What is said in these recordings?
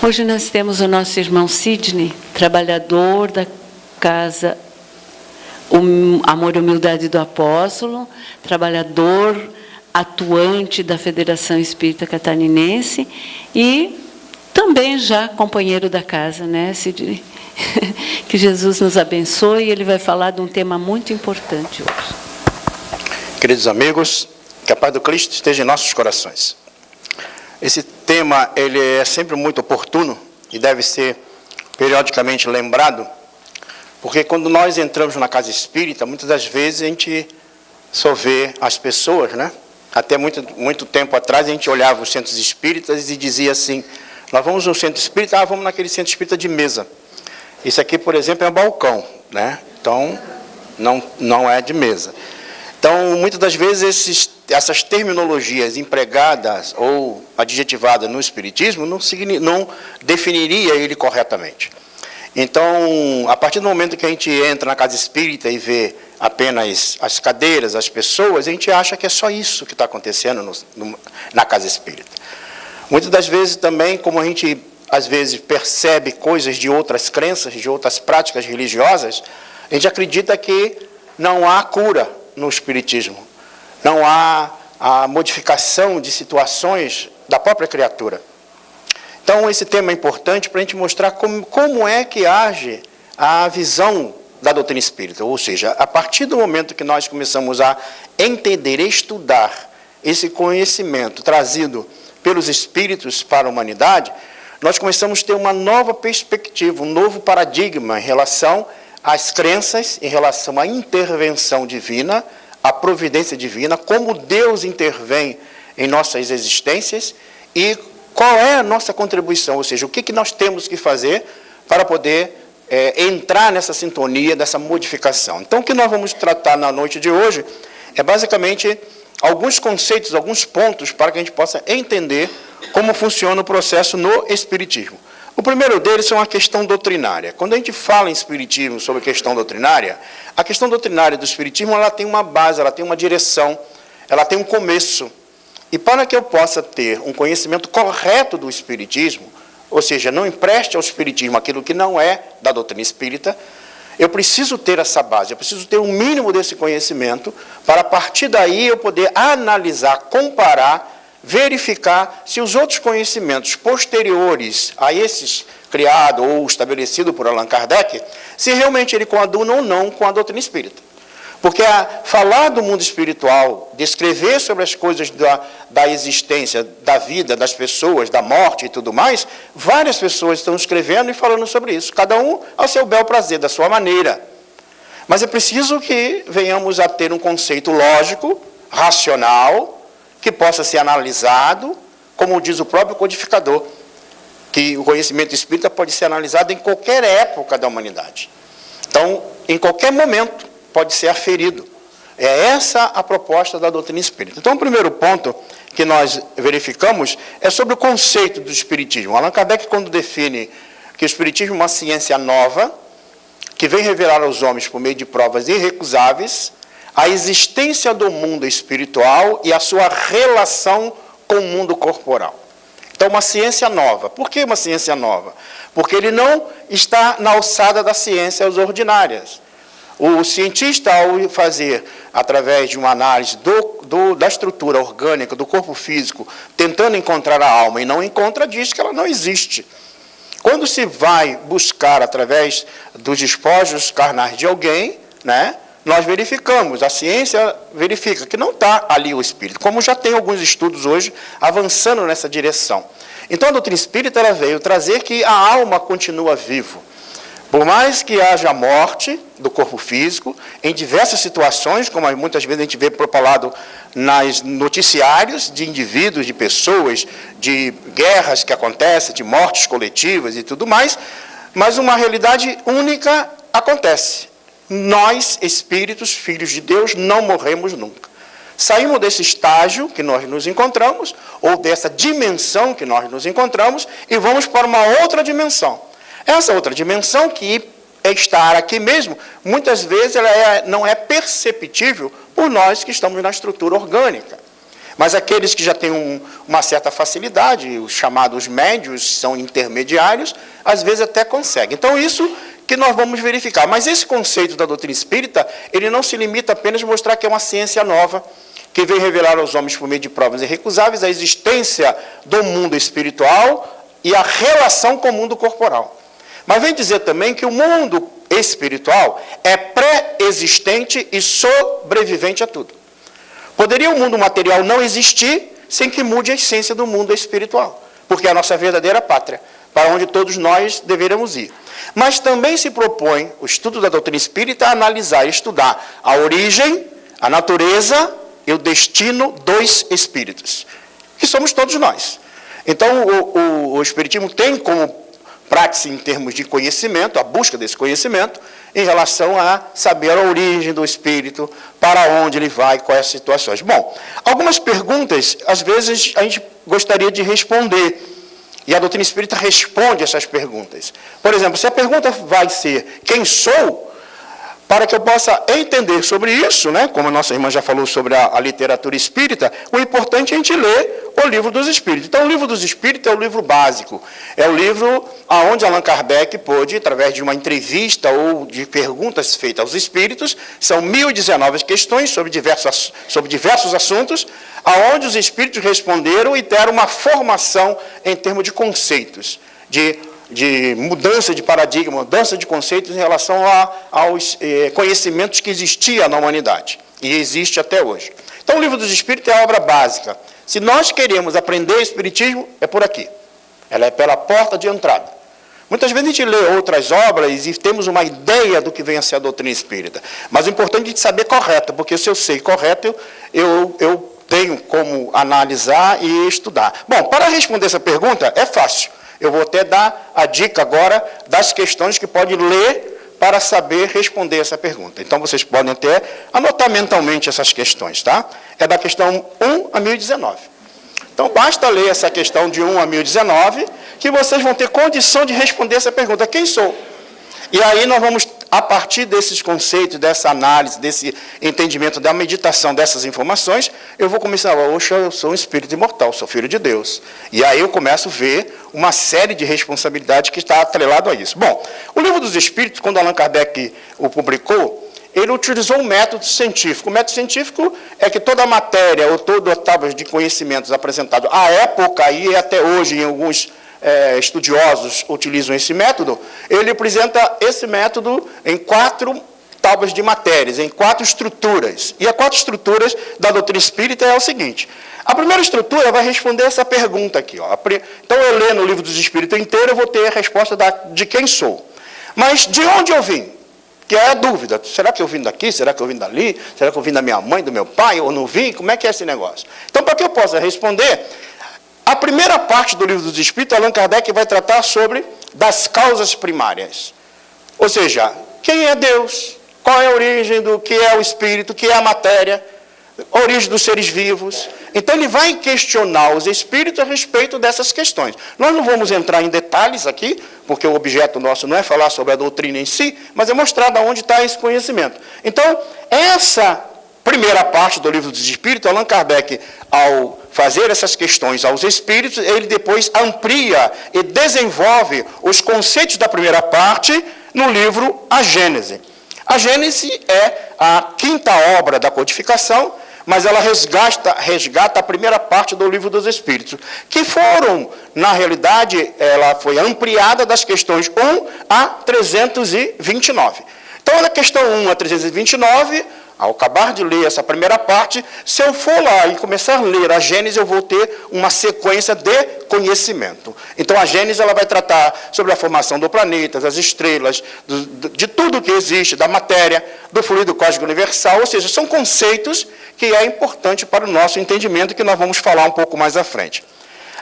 Hoje nós temos o nosso irmão Sidney, trabalhador da casa Amor e Humildade do Apóstolo, trabalhador atuante da Federação Espírita Catarinense e também já companheiro da casa, né, Sidney? Que Jesus nos abençoe e ele vai falar de um tema muito importante hoje. Queridos amigos, que a paz do Cristo esteja em nossos corações. Esse tema ele é sempre muito oportuno e deve ser periodicamente lembrado, porque quando nós entramos na casa espírita, muitas das vezes a gente só vê as pessoas, né? Até muito tempo atrás a gente olhava os centros espíritas e dizia assim, nós vamos no centro espírita, vamos naquele centro espírita de mesa. Isso aqui, por exemplo, é um balcão, né? Então, não é de mesa. Então, muitas das vezes, essas terminologias empregadas ou adjetivadas no Espiritismo não definiria ele corretamente. Então, a partir do momento que a gente entra na casa espírita e vê apenas as cadeiras, as pessoas, a gente acha que é só isso que está acontecendo na casa espírita. Muitas das vezes também, como a gente às vezes percebe coisas de outras crenças, de outras práticas religiosas, a gente acredita que não há cura no Espiritismo. Não há a modificação de situações da própria criatura. Então, esse tema é importante para a gente mostrar como é que age a visão da doutrina espírita. Ou seja, a partir do momento que nós começamos a entender e estudar esse conhecimento trazido pelos espíritos para a humanidade, nós começamos a ter uma nova perspectiva, um novo paradigma em relação às crenças, em relação à intervenção divina, à providência divina, como Deus intervém em nossas existências e qual é a nossa contribuição, ou seja, o que nós temos que fazer para poder entrar nessa sintonia, dessa modificação. Então, o que nós vamos tratar na noite de hoje é basicamente alguns conceitos, alguns pontos para que a gente possa entender como funciona o processo no Espiritismo. O primeiro deles são a questão doutrinária. Quando a gente fala em Espiritismo sobre questão doutrinária, a questão doutrinária do Espiritismo ela tem uma base, ela tem uma direção, ela tem um começo. E para que eu possa ter um conhecimento correto do Espiritismo, ou seja, não empreste ao Espiritismo aquilo que não é da doutrina espírita, eu preciso ter essa base, eu preciso ter um mínimo desse conhecimento para, a partir daí, eu poder analisar, comparar, verificar se os outros conhecimentos posteriores a esses criados ou estabelecidos por Allan Kardec, se realmente ele coaduna ou não com a doutrina espírita. Porque falar do mundo espiritual, descrever sobre as coisas da existência, da vida, das pessoas, da morte e tudo mais, várias pessoas estão escrevendo e falando sobre isso, cada um ao seu bel prazer, da sua maneira. Mas é preciso que venhamos a ter um conceito lógico, racional, que possa ser analisado, como diz o próprio codificador, que o conhecimento espírita pode ser analisado em qualquer época da humanidade. Então, em qualquer momento, pode ser aferido. É essa a proposta da doutrina espírita. Então, o primeiro ponto que nós verificamos é sobre o conceito do Espiritismo. Allan Kardec, quando define que o Espiritismo é uma ciência nova, que vem revelar aos homens, por meio de provas irrecusáveis, a existência do mundo espiritual e a sua relação com o mundo corporal. Então, uma ciência nova. Por que uma ciência nova? Porque ele não está na alçada das ciências ordinárias. O cientista, ao fazer, através de uma análise da estrutura orgânica, do corpo físico, tentando encontrar a alma e não encontra, diz que ela não existe. Quando se vai buscar, através dos despojos carnais de alguém, né, nós verificamos, a ciência verifica que não está ali o espírito, como já tem alguns estudos hoje avançando nessa direção. Então, a doutrina espírita ela veio trazer que a alma continua viva. Por mais que haja morte do corpo físico, em diversas situações, como muitas vezes a gente vê propalado nos noticiários de indivíduos, de pessoas, de guerras que acontecem, de mortes coletivas e tudo mais, mas uma realidade única acontece. Nós, espíritos, filhos de Deus, não morremos nunca. Saímos desse estágio que nós nos encontramos, ou dessa dimensão que nós nos encontramos, e vamos para uma outra dimensão. Essa outra dimensão, que é estar aqui mesmo, muitas vezes ela não é perceptível por nós que estamos na estrutura orgânica. Mas aqueles que já têm uma certa facilidade, os chamados médios, são intermediários, às vezes até conseguem. Então, isso que nós vamos verificar. Mas esse conceito da doutrina espírita, ele não se limita apenas a mostrar que é uma ciência nova, que vem revelar aos homens por meio de provas irrecusáveis a existência do mundo espiritual e a relação com o mundo corporal. Mas vem dizer também que o mundo espiritual é pré-existente e sobrevivente a tudo. Poderia o mundo material não existir sem que mude a essência do mundo espiritual, porque é a nossa verdadeira pátria, para onde todos nós deveríamos ir. Mas também se propõe o estudo da doutrina espírita a analisar e estudar a origem, a natureza e o destino dos espíritos, que somos todos nós. Então, o espiritismo tem como prática em termos de conhecimento, a busca desse conhecimento, em relação a saber a origem do espírito, para onde ele vai, quais as situações. Bom, algumas perguntas, às vezes, a gente gostaria de responder, e a doutrina espírita responde essas perguntas. Por exemplo, se a pergunta vai ser, quem sou? Para que eu possa entender sobre isso, né, como a nossa irmã já falou sobre a literatura espírita, o importante é a gente ler o Livro dos Espíritos. Então, o Livro dos Espíritos é o livro básico, é o livro onde Allan Kardec pôde, através de uma entrevista ou de perguntas feitas aos espíritos, são 1019 questões sobre diversos assuntos, aonde os espíritos responderam e deram uma formação em termos de conceitos, de mudança de paradigma, mudança de conceitos em relação aos conhecimentos que existiam na humanidade, e existe até hoje. Então, o Livro dos Espíritos é a obra básica. Se nós queremos aprender o Espiritismo, é por aqui. Ela é pela porta de entrada. Muitas vezes a gente lê outras obras e temos uma ideia do que vem a ser a doutrina espírita, mas o importante é a gente saber correto, porque se eu sei correto, eu tenho como analisar e estudar. Bom, para responder essa pergunta, é fácil. Eu vou até dar a dica agora das questões que pode ler para saber responder essa pergunta. Então, vocês podem até anotar mentalmente essas questões, tá? É da questão 1 a 1019. Então, basta ler essa questão de 1 a 1019, que vocês vão ter condição de responder essa pergunta. Quem sou? E aí nós vamos, a partir desses conceitos, dessa análise, desse entendimento, da meditação dessas informações, eu vou começar, oxa, eu sou um espírito imortal, sou filho de Deus. E aí eu começo a ver uma série de responsabilidades que está atrelado a isso. Bom, o Livro dos Espíritos, quando Allan Kardec o publicou, ele utilizou um método científico. O método científico é que toda a matéria, ou toda a tábua de conhecimentos apresentado à época e até hoje em alguns estudiosos utilizam esse método, ele apresenta esse método em 4 tábuas de matérias, em 4 estruturas. E as 4 estruturas da doutrina espírita é o seguinte. A primeira estrutura vai responder essa pergunta aqui. Ó. Então, eu lendo o Livro dos Espíritos inteiro, eu vou ter a resposta de quem sou. Mas de onde eu vim? Que é a dúvida. Será que eu vim daqui? Será que eu vim dali? Será que eu vim da minha mãe, do meu pai? Ou não vim? Como é que é esse negócio? Então, para que eu possa responder, a primeira parte do Livro dos Espíritos, Allan Kardec vai tratar sobre das causas primárias. Ou seja, quem é Deus? Qual é a origem do que é o Espírito? O que é a matéria? A origem dos seres vivos. Então, ele vai questionar os espíritos a respeito dessas questões. Nós não vamos entrar em detalhes aqui, porque o objeto nosso não é falar sobre a doutrina em si, mas é mostrar de onde está esse conhecimento. Então, essa primeira parte do Livro dos Espíritos, Allan Kardec, ao fazer essas questões aos espíritos, ele depois amplia e desenvolve os conceitos da primeira parte no livro A Gênese. A Gênese é a 5ª obra da codificação, mas ela resgata a primeira parte do Livro dos Espíritos, que foram, na realidade, ela foi ampliada das questões 1 a 329. Então, na questão 1 a 329, ao acabar de ler essa primeira parte, se eu for lá e começar a ler a Gênese, eu vou ter uma sequência de conhecimento. Então, a Gênese ela vai tratar sobre a formação do planeta, das estrelas, de tudo que existe, da matéria, do fluido cósmico universal, ou seja, são conceitos que é importante para o nosso entendimento, que nós vamos falar um pouco mais à frente.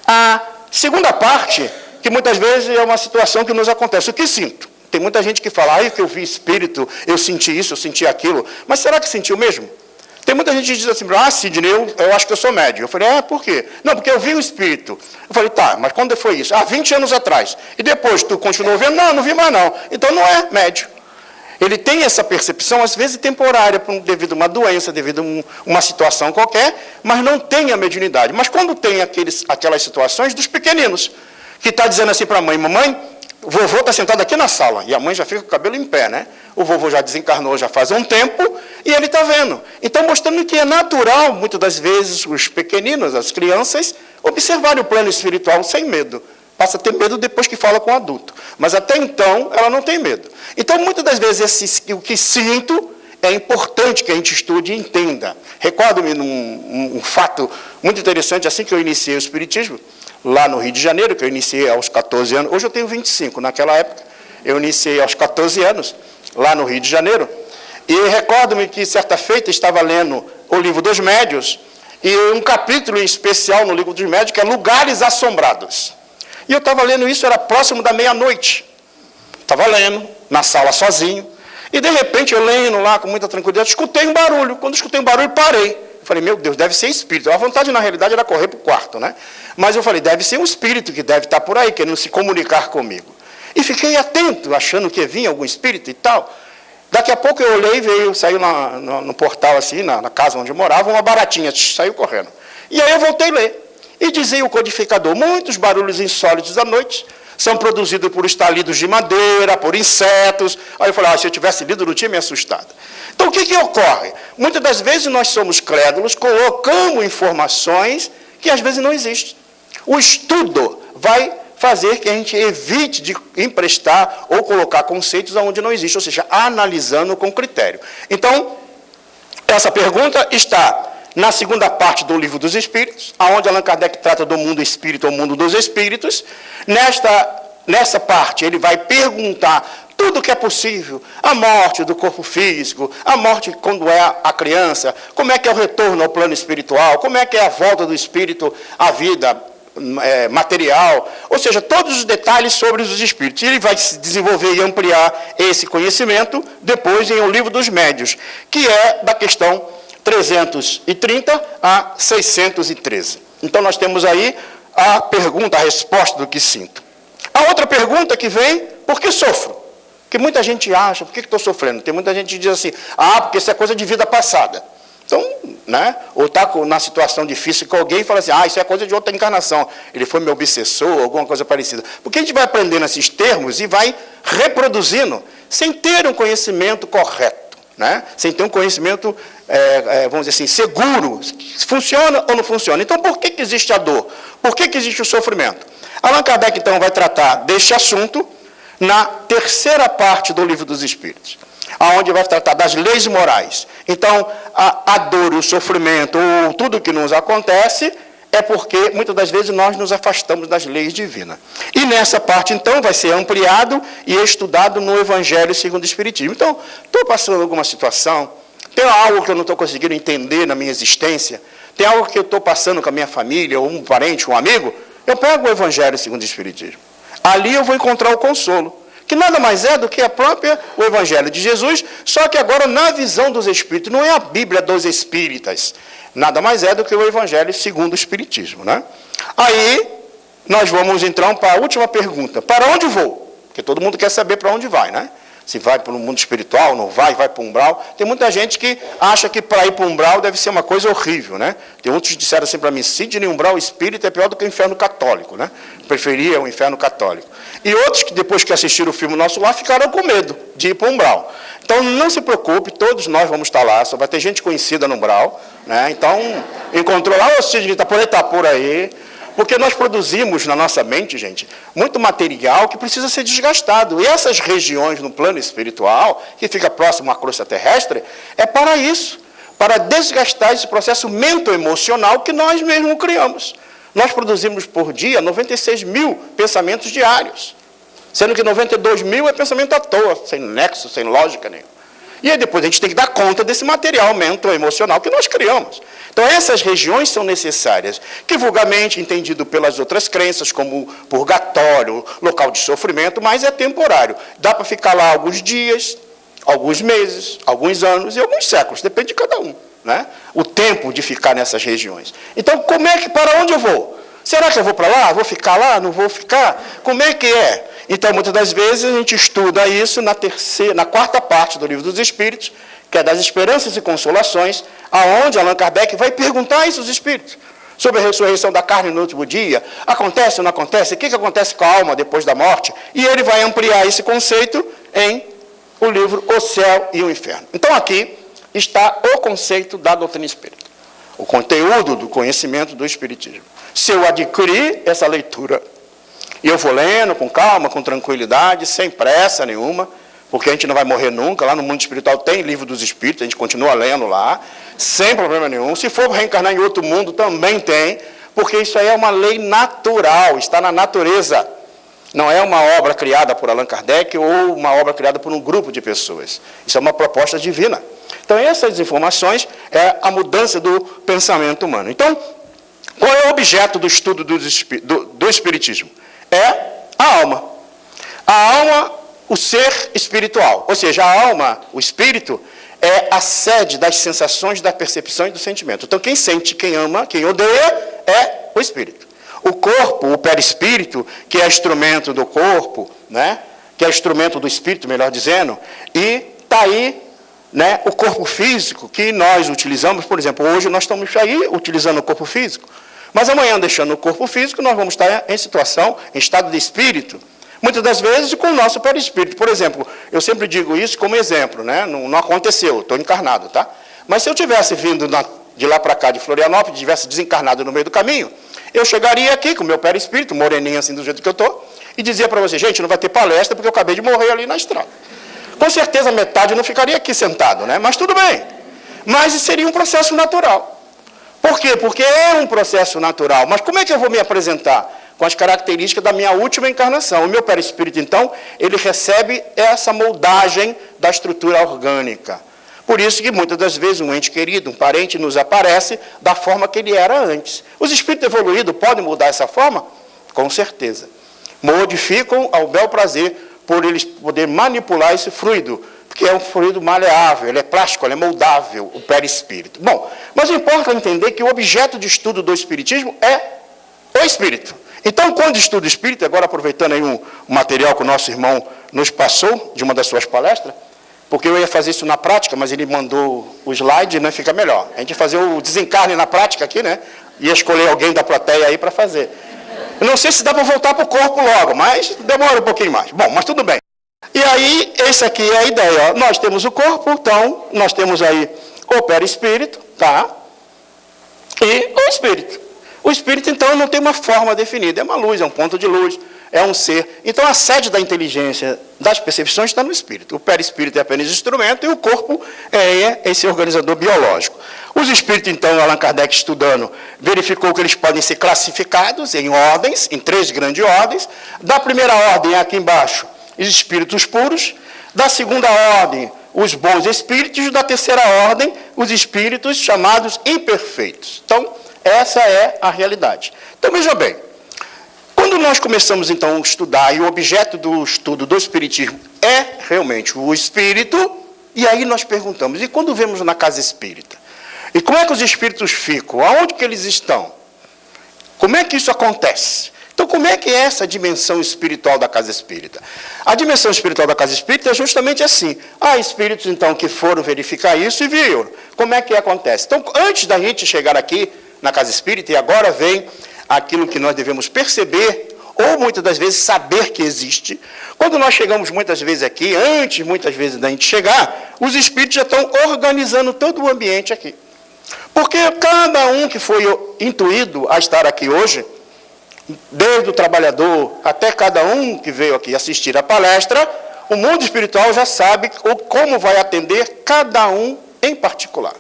A segunda parte, que muitas vezes é uma situação que nos acontece, o que sinto? Tem muita gente que fala, que eu vi espírito, eu senti isso, eu senti aquilo. Mas será que sentiu mesmo? Tem muita gente que diz assim, Sidney, eu acho que eu sou médium. Eu falei, por quê? Não, porque eu vi o espírito. Eu falei, tá, mas quando foi isso? 20 anos atrás. E depois, tu continuou vendo? Não, não vi mais não. Então não é médium. Ele tem essa percepção, às vezes temporária, devido a uma doença, devido a uma situação qualquer, mas não tem a mediunidade. Mas quando tem aquelas situações dos pequeninos, que está dizendo assim para a mãe, mamãe, o vovô está sentado aqui na sala, e a mãe já fica com o cabelo em pé, né? O vovô já desencarnou já faz um tempo, e ele está vendo. Então, mostrando que é natural, muitas das vezes, os pequeninos, as crianças, observarem o plano espiritual sem medo. Passa a ter medo depois que fala com o adulto. Mas até então, ela não tem medo. Então, muitas das vezes, o que sinto é importante que a gente estude e entenda. Recordo-me num fato muito interessante, assim que eu iniciei o Espiritismo, lá no Rio de Janeiro, que eu iniciei aos 14 anos. Hoje eu tenho 25, naquela época eu iniciei aos 14 anos, lá no Rio de Janeiro. E recordo-me que, certa feita, estava lendo o Livro dos Médiuns, e um capítulo em especial no Livro dos Médiuns, que é Lugares Assombrados. E eu estava lendo isso, era próximo da meia-noite. Estava lendo, na sala sozinho. E, de repente, eu lendo lá com muita tranquilidade, escutei um barulho. Quando escutei um barulho, parei. Eu falei, meu Deus, deve ser espírito. A vontade, na realidade, era correr para o quarto, né? Mas eu falei, deve ser um espírito que deve estar por aí, querendo se comunicar comigo. E fiquei atento, achando que vinha algum espírito e tal. Daqui a pouco eu olhei, saiu no portal, assim, na casa onde eu morava, uma baratinha, saiu correndo. E aí eu voltei a ler. E dizia o codificador, muitos barulhos insólitos à noite são produzidos por estalidos de madeira, por insetos. Aí eu falei, se eu tivesse lido, não tinha me assustado. Então, o que ocorre? Muitas das vezes nós somos crédulos, colocamos informações que às vezes não existem. O estudo vai fazer que a gente evite de emprestar ou colocar conceitos onde não existe, ou seja, analisando com critério. Então, essa pergunta está na segunda parte do Livro dos Espíritos, onde Allan Kardec trata do mundo espírito, ou mundo dos espíritos. Nessa parte, ele vai perguntar tudo o que é possível, a morte do corpo físico, a morte quando é a criança, como é que é o retorno ao plano espiritual, como é que é a volta do espírito à vida material, ou seja, todos os detalhes sobre os espíritos. Ele vai se desenvolver e ampliar esse conhecimento depois em O Livro dos Médiuns, que é da questão 330 a 613. Então, nós temos aí a pergunta, a resposta do que sinto. A outra pergunta que vem, por que sofro? Porque muita gente acha, por que estou sofrendo? Tem muita gente que diz assim, porque isso é coisa de vida passada. Então, né, ou está na situação difícil com alguém e fala assim, isso é coisa de outra encarnação, ele foi meu obsessor, alguma coisa parecida. Porque a gente vai aprendendo esses termos e vai reproduzindo, sem ter um conhecimento correto, né? Sem ter um conhecimento, vamos dizer assim, seguro, se funciona ou não funciona. Então, por que existe a dor? Por que existe o sofrimento? Allan Kardec, então, vai tratar deste assunto na terceira parte do Livro dos Espíritos, onde vai tratar das leis morais. Então, a dor, o sofrimento, ou tudo que nos acontece, é porque, muitas das vezes, nós nos afastamos das leis divinas. E nessa parte, então, vai ser ampliado e estudado no Evangelho segundo o Espiritismo. Então, estou passando alguma situação, tem algo que eu não estou conseguindo entender na minha existência, tem algo que eu estou passando com a minha família, ou um parente, um amigo, eu pego o Evangelho segundo o Espiritismo. Ali eu vou encontrar o consolo, que nada mais é do que o Evangelho de Jesus, só que agora na visão dos Espíritos, não é a Bíblia dos Espíritas, nada mais é do que o Evangelho segundo o Espiritismo, né? Aí, nós vamos então para a última pergunta, para onde vou? Porque todo mundo quer saber para onde vai, né? Se vai para o mundo espiritual, não vai para o umbral. Tem muita gente que acha que para ir para o umbral deve ser uma coisa horrível, né? Tem outros que disseram assim para mim, Sidney, umbral espírita é pior do que o inferno católico, né? Preferia o inferno católico. E outros que depois que assistiram o filme Nosso Lar ficaram com medo de ir para o umbral. Então não se preocupe, todos nós vamos estar lá, só vai ter gente conhecida no umbral, né? Então, encontrou lá, Sidney, está por aí. Porque nós produzimos na nossa mente, gente, muito material que precisa ser desgastado. E essas regiões no plano espiritual, que fica próximo à crosta terrestre, é para isso, para desgastar esse processo mental-emocional que nós mesmos criamos. Nós produzimos por dia 96 mil pensamentos diários, sendo que 92 mil é pensamento à toa, sem nexo, sem lógica nenhuma. E aí depois a gente tem que dar conta desse material mental-emocional que nós criamos. Então, essas regiões são necessárias, que vulgarmente entendido pelas outras crenças, como purgatório, local de sofrimento, mas é temporário. Dá para ficar lá alguns dias, alguns meses, alguns anos e alguns séculos, depende de cada um, né? O tempo de ficar nessas regiões. Então, para onde eu vou? Será que eu vou para lá? Vou ficar lá? Não vou ficar? Como é que é? Então, muitas das vezes, a gente estuda isso na quarta parte do Livro dos Espíritos, que é das Esperanças e Consolações, aonde Allan Kardec vai perguntar isso aos espíritos, sobre a ressurreição da carne no último dia, acontece ou não acontece, o que acontece com a alma depois da morte, e ele vai ampliar esse conceito em o livro O Céu e o Inferno. Então, aqui está o conceito da doutrina espírita, o conteúdo do conhecimento do Espiritismo. Se eu adquirir essa leitura, e eu vou lendo com calma, com tranquilidade, sem pressa nenhuma, porque a gente não vai morrer nunca, lá no mundo espiritual tem livro dos Espíritos, a gente continua lendo lá, sem problema nenhum. Se for reencarnar em outro mundo, também tem, porque isso aí é uma lei natural, está na natureza. Não é uma obra criada por Allan Kardec ou uma obra criada por um grupo de pessoas. Isso é uma proposta divina. Então, essas informações é a mudança do pensamento humano. Então, qual é o objeto do estudo do Espiritismo? É a alma. A alma, o ser espiritual. Ou seja, a alma, o espírito, é a sede das sensações, da percepção e do sentimento. Então, quem sente, quem ama, quem odeia, é o espírito. O corpo, o perispírito, que é instrumento do corpo, né? Que é instrumento do espírito, melhor dizendo, e está aí, né, o corpo físico que nós utilizamos. Por exemplo, hoje nós estamos aí utilizando o corpo físico, mas amanhã, deixando o corpo físico, nós vamos estar em situação, em estado de espírito, muitas das vezes com o nosso perispírito. Por exemplo, eu sempre digo isso como exemplo, né? Não aconteceu, estou encarnado, tá? Mas se eu tivesse vindo de lá para cá, de Florianópolis, tivesse desencarnado no meio do caminho, eu chegaria aqui com o meu perispírito, moreninho assim do jeito que eu estou, e dizia para você, gente, não vai ter palestra porque eu acabei de morrer ali na estrada. Com certeza metade não ficaria aqui sentado, né? Mas tudo bem. Mas seria um processo natural. Por quê? Porque é um processo natural. Mas como é que eu vou me apresentar? Com as características da minha última encarnação. O meu perispírito, então, ele recebe essa moldagem da estrutura orgânica. Por isso que muitas das vezes um ente querido, um parente, nos aparece da forma que ele era antes. Os espíritos evoluídos podem mudar essa forma? Com certeza. Modificam ao bel prazer por eles poderem manipular esse fluido, porque é um fluido maleável, ele é plástico, ele é moldável, o perispírito. Bom, mas importa entender que o objeto de estudo do espiritismo é o espírito. Então, quando estudo o espírito, agora aproveitando aí um material que o nosso irmão nos passou, de uma das suas palestras, porque eu ia fazer isso na prática, mas ele mandou o slide, né, fica melhor. A gente ia fazer o desencarne na prática aqui, né? Ia escolher alguém da plateia aí para fazer. Eu não sei se dá para voltar para o corpo logo, mas demora um pouquinho mais. Bom, mas tudo bem. E aí, essa aqui é a ideia. Ó. Nós temos o corpo, então, nós temos aí o perispírito, tá? E o espírito. O espírito, então, não tem uma forma definida. É uma luz, é um ponto de luz, é um ser. Então, a sede da inteligência, das percepções, está no espírito. O perispírito é apenas instrumento e o corpo é esse organizador biológico. Os espíritos, então, Allan Kardec estudando, verificou que eles podem ser classificados em ordens, em 3 grandes ordens. Da primeira ordem, aqui embaixo, os espíritos puros. Da segunda ordem, os bons espíritos. Da terceira ordem, os espíritos chamados imperfeitos. Então, essa é a realidade. Então, veja bem, quando nós começamos, então, a estudar, e o objeto do estudo do espiritismo é realmente o espírito, e aí nós perguntamos, e quando vemos na casa espírita? E como é que os espíritos ficam? Aonde que eles estão? Como é que isso acontece? Então, como é que é essa dimensão espiritual da casa espírita? A dimensão espiritual da casa espírita é justamente assim. Há espíritos, então, que foram verificar isso e viram. Como é que acontece? Então, antes da gente chegar aqui na casa espírita, e agora vem aquilo que nós devemos perceber, ou muitas das vezes saber que existe. Quando nós chegamos muitas vezes aqui, antes muitas vezes da gente chegar, os espíritos já estão organizando todo o ambiente aqui. Porque cada um que foi intuído a estar aqui hoje, desde o trabalhador até cada um que veio aqui assistir a palestra, o mundo espiritual já sabe como vai atender cada um em particular.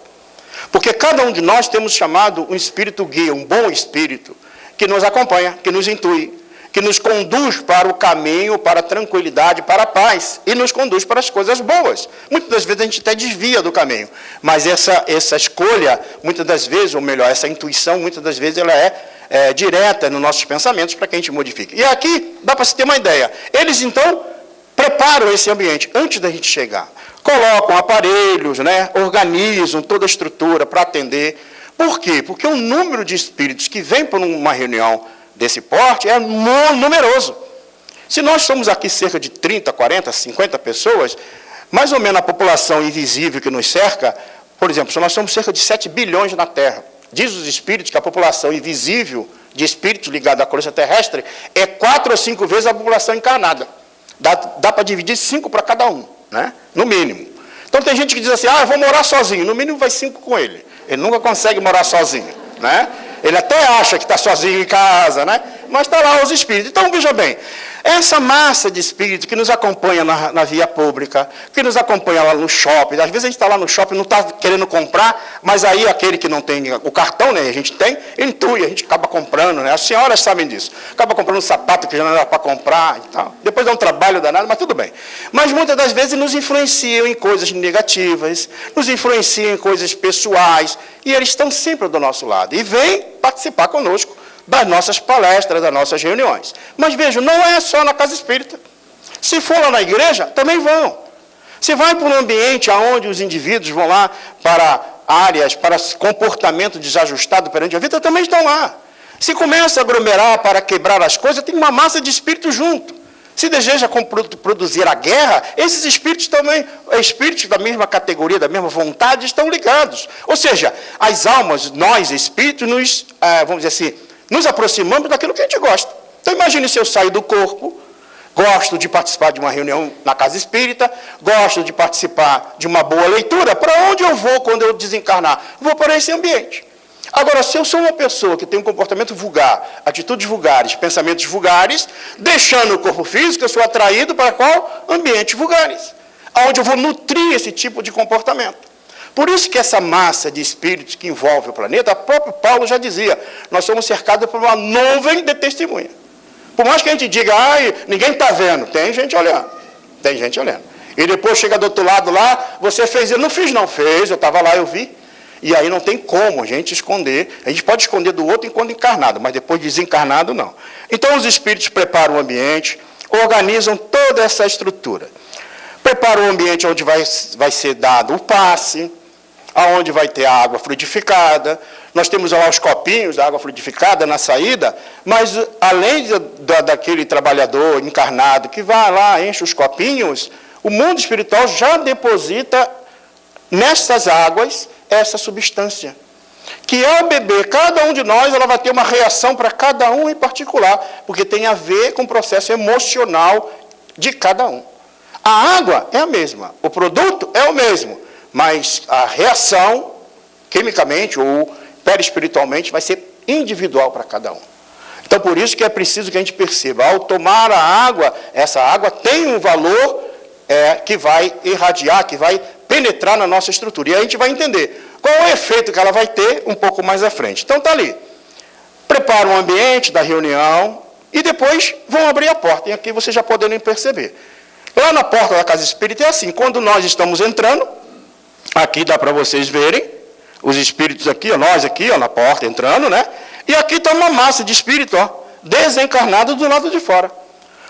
Porque cada um de nós temos chamado um espírito guia, um bom espírito, que nos acompanha, que nos intui, que nos conduz para o caminho, para a tranquilidade, para a paz, e nos conduz para as coisas boas. Muitas das vezes a gente até desvia do caminho, mas essa escolha, muitas das vezes, ou melhor, essa intuição, muitas das vezes ela é direta nos nossos pensamentos para que a gente modifique. E aqui dá para se ter uma ideia. Eles, então, preparam esse ambiente antes da gente chegar. Colocam aparelhos, né, organizam toda a estrutura para atender. Por quê? Porque o número de espíritos que vem para uma reunião desse porte é numeroso. Se nós somos aqui cerca de 30, 40, 50 pessoas, mais ou menos a população invisível que nos cerca, por exemplo, se nós somos cerca de 7 bilhões na Terra, diz os espíritos que a população invisível de espíritos ligados à crosta terrestre é 4 ou 5 vezes a população encarnada. Dá para dividir 5 para cada um, né? No mínimo. Então tem gente que diz assim, eu vou morar sozinho, no mínimo vai 5 com ele. Ele nunca consegue morar sozinho, né? Ele até acha que está sozinho em casa, né? Mas está lá os espíritos. Então, veja bem, essa massa de espíritos que nos acompanha na via pública, que nos acompanha lá no shopping, às vezes a gente está lá no shopping, não está querendo comprar, mas aí aquele que não tem o cartão, né, a gente tem, intui, a gente acaba comprando, né? As senhoras sabem disso. Acaba comprando um sapato que já não era para comprar e tal. Depois dá um trabalho danado, mas tudo bem. Mas muitas das vezes nos influenciam em coisas negativas, nos influenciam em coisas pessoais, e eles estão sempre do nosso lado. E vêm participar conosco das nossas palestras, das nossas reuniões. Mas vejam, não é só na casa espírita. Se for lá na igreja, também vão. Se vai para um ambiente onde os indivíduos vão lá para áreas, para comportamento desajustado perante a vida, também estão lá. Se começa a aglomerar para quebrar as coisas, tem uma massa de espíritos junto. Se deseja produzir a guerra, esses espíritos também, espíritos da mesma categoria, da mesma vontade, estão ligados. Ou seja, as almas, nós, espíritos, vamos dizer assim, nos aproximamos daquilo que a gente gosta. Então, imagine se eu saio do corpo, gosto de participar de uma reunião na casa espírita, gosto de participar de uma boa leitura. Para onde eu vou quando eu desencarnar? Vou para esse ambiente. Agora, se eu sou uma pessoa que tem um comportamento vulgar, atitudes vulgares, pensamentos vulgares, deixando o corpo físico, eu sou atraído para qual? Ambientes vulgares, onde eu vou nutrir esse tipo de comportamento. Por isso que essa massa de espíritos que envolve o planeta, o próprio Paulo já dizia, nós somos cercados por uma nuvem de testemunha. Por mais que a gente diga, ninguém está vendo, tem gente olhando. Tem gente olhando. E depois chega do outro lado lá, você fez, eu não fiz, não fez, eu estava lá, eu vi. E aí não tem como a gente esconder. A gente pode esconder do outro enquanto encarnado, mas depois desencarnado, não. Então os espíritos preparam o ambiente, organizam toda essa estrutura. Preparam o ambiente onde vai ser dado o passe, aonde vai ter a água fluidificada. Nós temos lá os copinhos da água fluidificada na saída, mas além daquele trabalhador encarnado que vai lá, enche os copinhos, o mundo espiritual já deposita nessas águas essa substância, que ao beber cada um de nós, ela vai ter uma reação para cada um em particular, porque tem a ver com o processo emocional de cada um. A água é a mesma, o produto é o mesmo, mas a reação, quimicamente ou perispiritualmente, vai ser individual para cada um. Então, por isso que é preciso que a gente perceba, ao tomar a água, essa água tem um valor que vai irradiar, que vai penetrar na nossa estrutura. E aí a gente vai entender qual é o efeito que ela vai ter um pouco mais à frente. Então, está ali. Prepara o ambiente da reunião e depois vão abrir a porta. E aqui vocês já podem perceber. Lá na porta da casa espírita é assim, quando nós estamos entrando, aqui dá para vocês verem, os espíritos aqui, nós aqui, na porta entrando, né? E aqui está uma massa de espírito, desencarnado do lado de fora.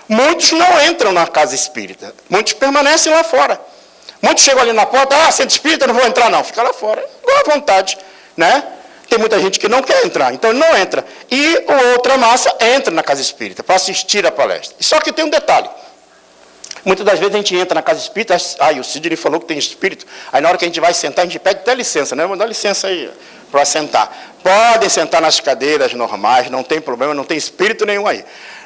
Muitos não entram na casa espírita, muitos permanecem lá fora. Muitos chegam ali na porta, centro espírita, não vou entrar não, fica lá fora, igual à vontade, né? Tem muita gente que não quer entrar, então ele não entra. E outra massa entra na casa espírita para assistir a palestra. Só que tem um detalhe. Muitas das vezes a gente entra na casa espírita, o Sidney falou que tem espírito, aí na hora que a gente vai sentar, a gente pede até licença, né? Dá licença aí para sentar. Podem sentar nas cadeiras normais, não tem problema, não tem espírito nenhum aí.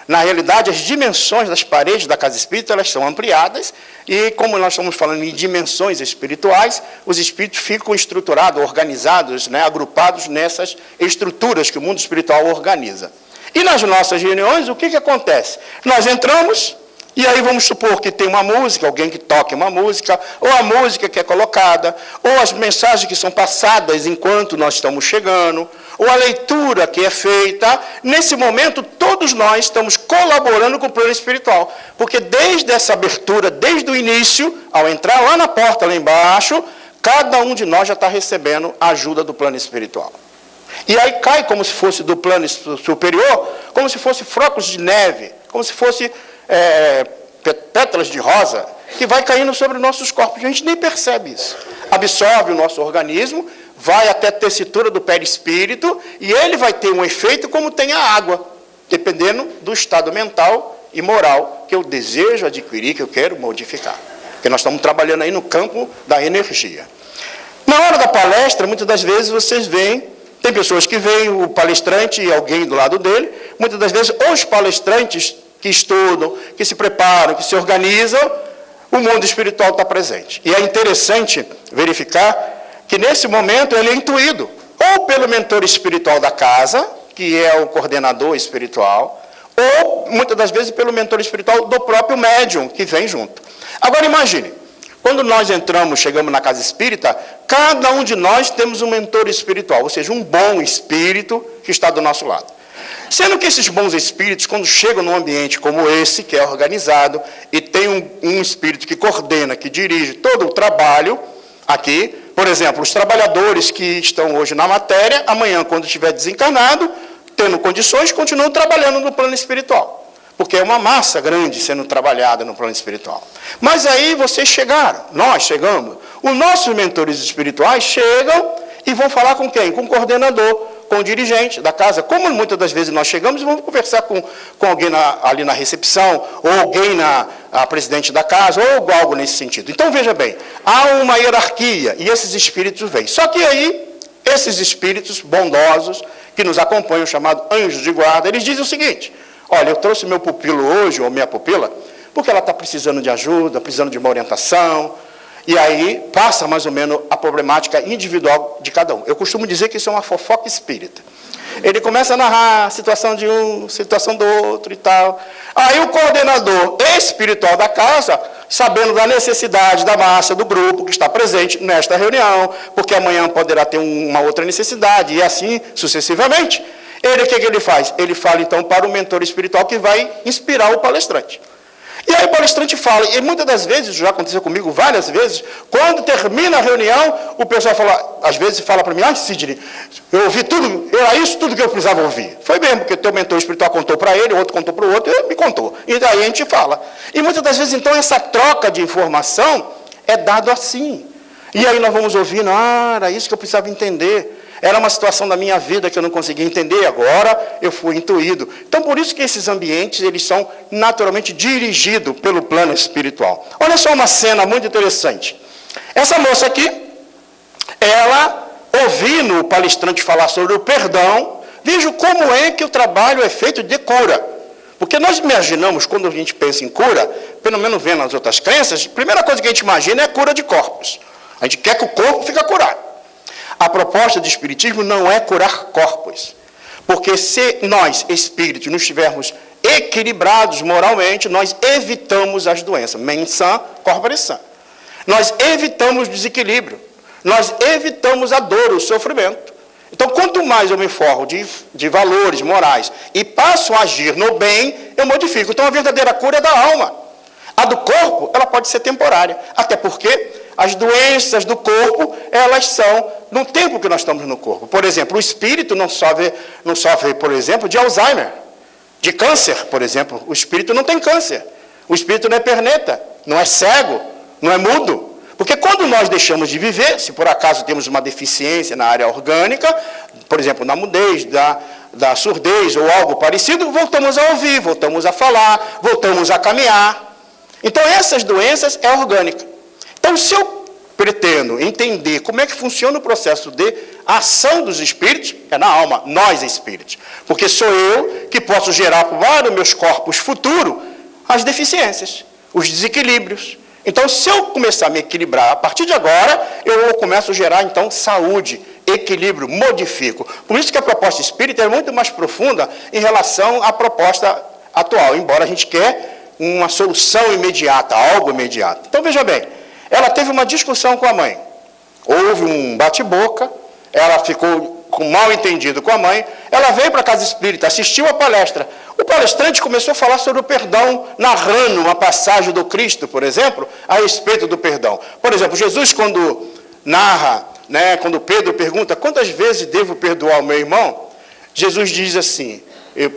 Na realidade, as dimensões das paredes da casa espírita, elas são ampliadas, e como nós estamos falando em dimensões espirituais, os espíritos ficam estruturados, organizados, né, agrupados nessas estruturas que o mundo espiritual organiza. E nas nossas reuniões, o que acontece? Nós entramos, e aí vamos supor que tem uma música, alguém que toque uma música, ou a música que é colocada, ou as mensagens que são passadas enquanto nós estamos chegando, ou a leitura que é feita. Nesse momento, todos nós estamos colaborando com o plano espiritual, porque desde essa abertura, desde o início, ao entrar lá na porta, lá embaixo, cada um de nós já está recebendo a ajuda do plano espiritual. E aí cai como se fosse do plano superior, como se fosse flocos de neve, como se fosse pétalas de rosa, que vai caindo sobre os nossos corpos. A gente nem percebe isso. Absorve o nosso organismo, vai até a tessitura do perispírito, e ele vai ter um efeito como tem a água, dependendo do estado mental e moral que eu desejo adquirir, que eu quero modificar. Porque nós estamos trabalhando aí no campo da energia. Na hora da palestra, muitas das vezes vocês veem, tem pessoas que veem o palestrante e alguém do lado dele, muitas das vezes os palestrantes que estudam, que se preparam, que se organizam, o mundo espiritual está presente. E é interessante verificar que nesse momento ele é intuído, ou pelo mentor espiritual da casa, que é o coordenador espiritual, ou muitas das vezes pelo mentor espiritual do próprio médium, que vem junto. Agora imagine, quando nós chegamos na casa espírita, cada um de nós temos um mentor espiritual, ou seja, um bom espírito que está do nosso lado. Sendo que esses bons espíritos, quando chegam num ambiente como esse, que é organizado, e tem um espírito que coordena, que dirige todo o trabalho aqui, por exemplo, os trabalhadores que estão hoje na matéria, amanhã, quando estiver desencarnado, tendo condições, continuam trabalhando no plano espiritual. Porque é uma massa grande sendo trabalhada no plano espiritual. Mas aí vocês chegaram, nós chegamos, os nossos mentores espirituais chegam e vão falar com quem? Com o coordenador, com o dirigente da casa. Como muitas das vezes nós chegamos e vamos conversar com alguém ali na recepção, ou alguém a presidente da casa, ou algo nesse sentido. Então, veja bem, há uma hierarquia e esses espíritos vêm. Só que aí, esses espíritos bondosos que nos acompanham, chamados anjos de guarda, eles dizem o seguinte: olha, eu trouxe meu pupilo hoje, ou minha pupila, porque ela está precisando de ajuda, precisando de uma orientação. E aí passa mais ou menos a problemática individual de cada um. Eu costumo dizer que isso é uma fofoca espírita. Ele começa a narrar a situação de um, situação do outro e tal. Aí o coordenador espiritual da casa, sabendo da necessidade da massa do grupo que está presente nesta reunião, porque amanhã poderá ter uma outra necessidade, e assim sucessivamente, o que ele faz? Ele fala então para o mentor espiritual que vai inspirar o palestrante. E aí o palestrante fala, e muitas das vezes, já aconteceu comigo várias vezes, quando termina a reunião, o pessoal fala, às vezes fala para mim: Sidney, eu ouvi tudo, era isso tudo que eu precisava ouvir. Foi mesmo, porque teu mentor espiritual contou para ele, o outro contou para o outro, e me contou. E daí a gente fala. E muitas das vezes, então, essa troca de informação é dado assim. E aí nós vamos ouvindo, era isso que eu precisava entender. Era uma situação da minha vida que eu não conseguia entender, agora eu fui intuído. Então, por isso que esses ambientes, eles são naturalmente dirigidos pelo plano espiritual. Olha só uma cena muito interessante. Essa moça aqui, ela, ouvindo o palestrante falar sobre o perdão, veja como é que o trabalho é feito de cura. Porque nós imaginamos, quando a gente pensa em cura, pelo menos vendo as outras crenças, a primeira coisa que a gente imagina é a cura de corpos. A gente quer que o corpo fique curado. A proposta do espiritismo não é curar corpos, porque se nós, espíritos, nos estivermos equilibrados moralmente, nós evitamos as doenças, mens sã, corpore sã. Nós evitamos o desequilíbrio, nós evitamos a dor, o sofrimento. Então, quanto mais eu me forro de valores morais e passo a agir no bem, eu modifico. Então, a verdadeira cura é da alma. A do corpo, ela pode ser temporária, até porque as doenças do corpo, elas são no tempo que nós estamos no corpo. Por exemplo, o espírito não sofre, por exemplo, de Alzheimer, de câncer, por exemplo. O espírito não tem câncer. O espírito não é perneta, não é cego, não é mudo. Porque quando nós deixamos de viver, se por acaso temos uma deficiência na área orgânica, por exemplo, na mudez, da surdez ou algo parecido, voltamos a ouvir, voltamos a falar, voltamos a caminhar. Então, essas doenças é orgânica. Então, se eu pretendo entender como é que funciona o processo de ação dos espíritos, é na alma, nós espíritos. Porque sou eu que posso gerar para os meus corpos futuros as deficiências, os desequilíbrios. Então, se eu começar a me equilibrar a partir de agora, eu começo a gerar, então, saúde, equilíbrio, modifico. Por isso que a proposta espírita é muito mais profunda em relação à proposta atual, embora a gente quer uma solução imediata, algo imediato. Então, veja bem, ela teve uma discussão com a mãe. Houve um bate-boca, ela ficou com mal entendido com a mãe, ela veio para a casa espírita, assistiu a palestra. O palestrante começou a falar sobre o perdão, narrando uma passagem do Cristo, por exemplo, a respeito do perdão. Por exemplo, Jesus, quando narra, quando Pedro pergunta, quantas vezes devo perdoar o meu irmão? Jesus diz assim,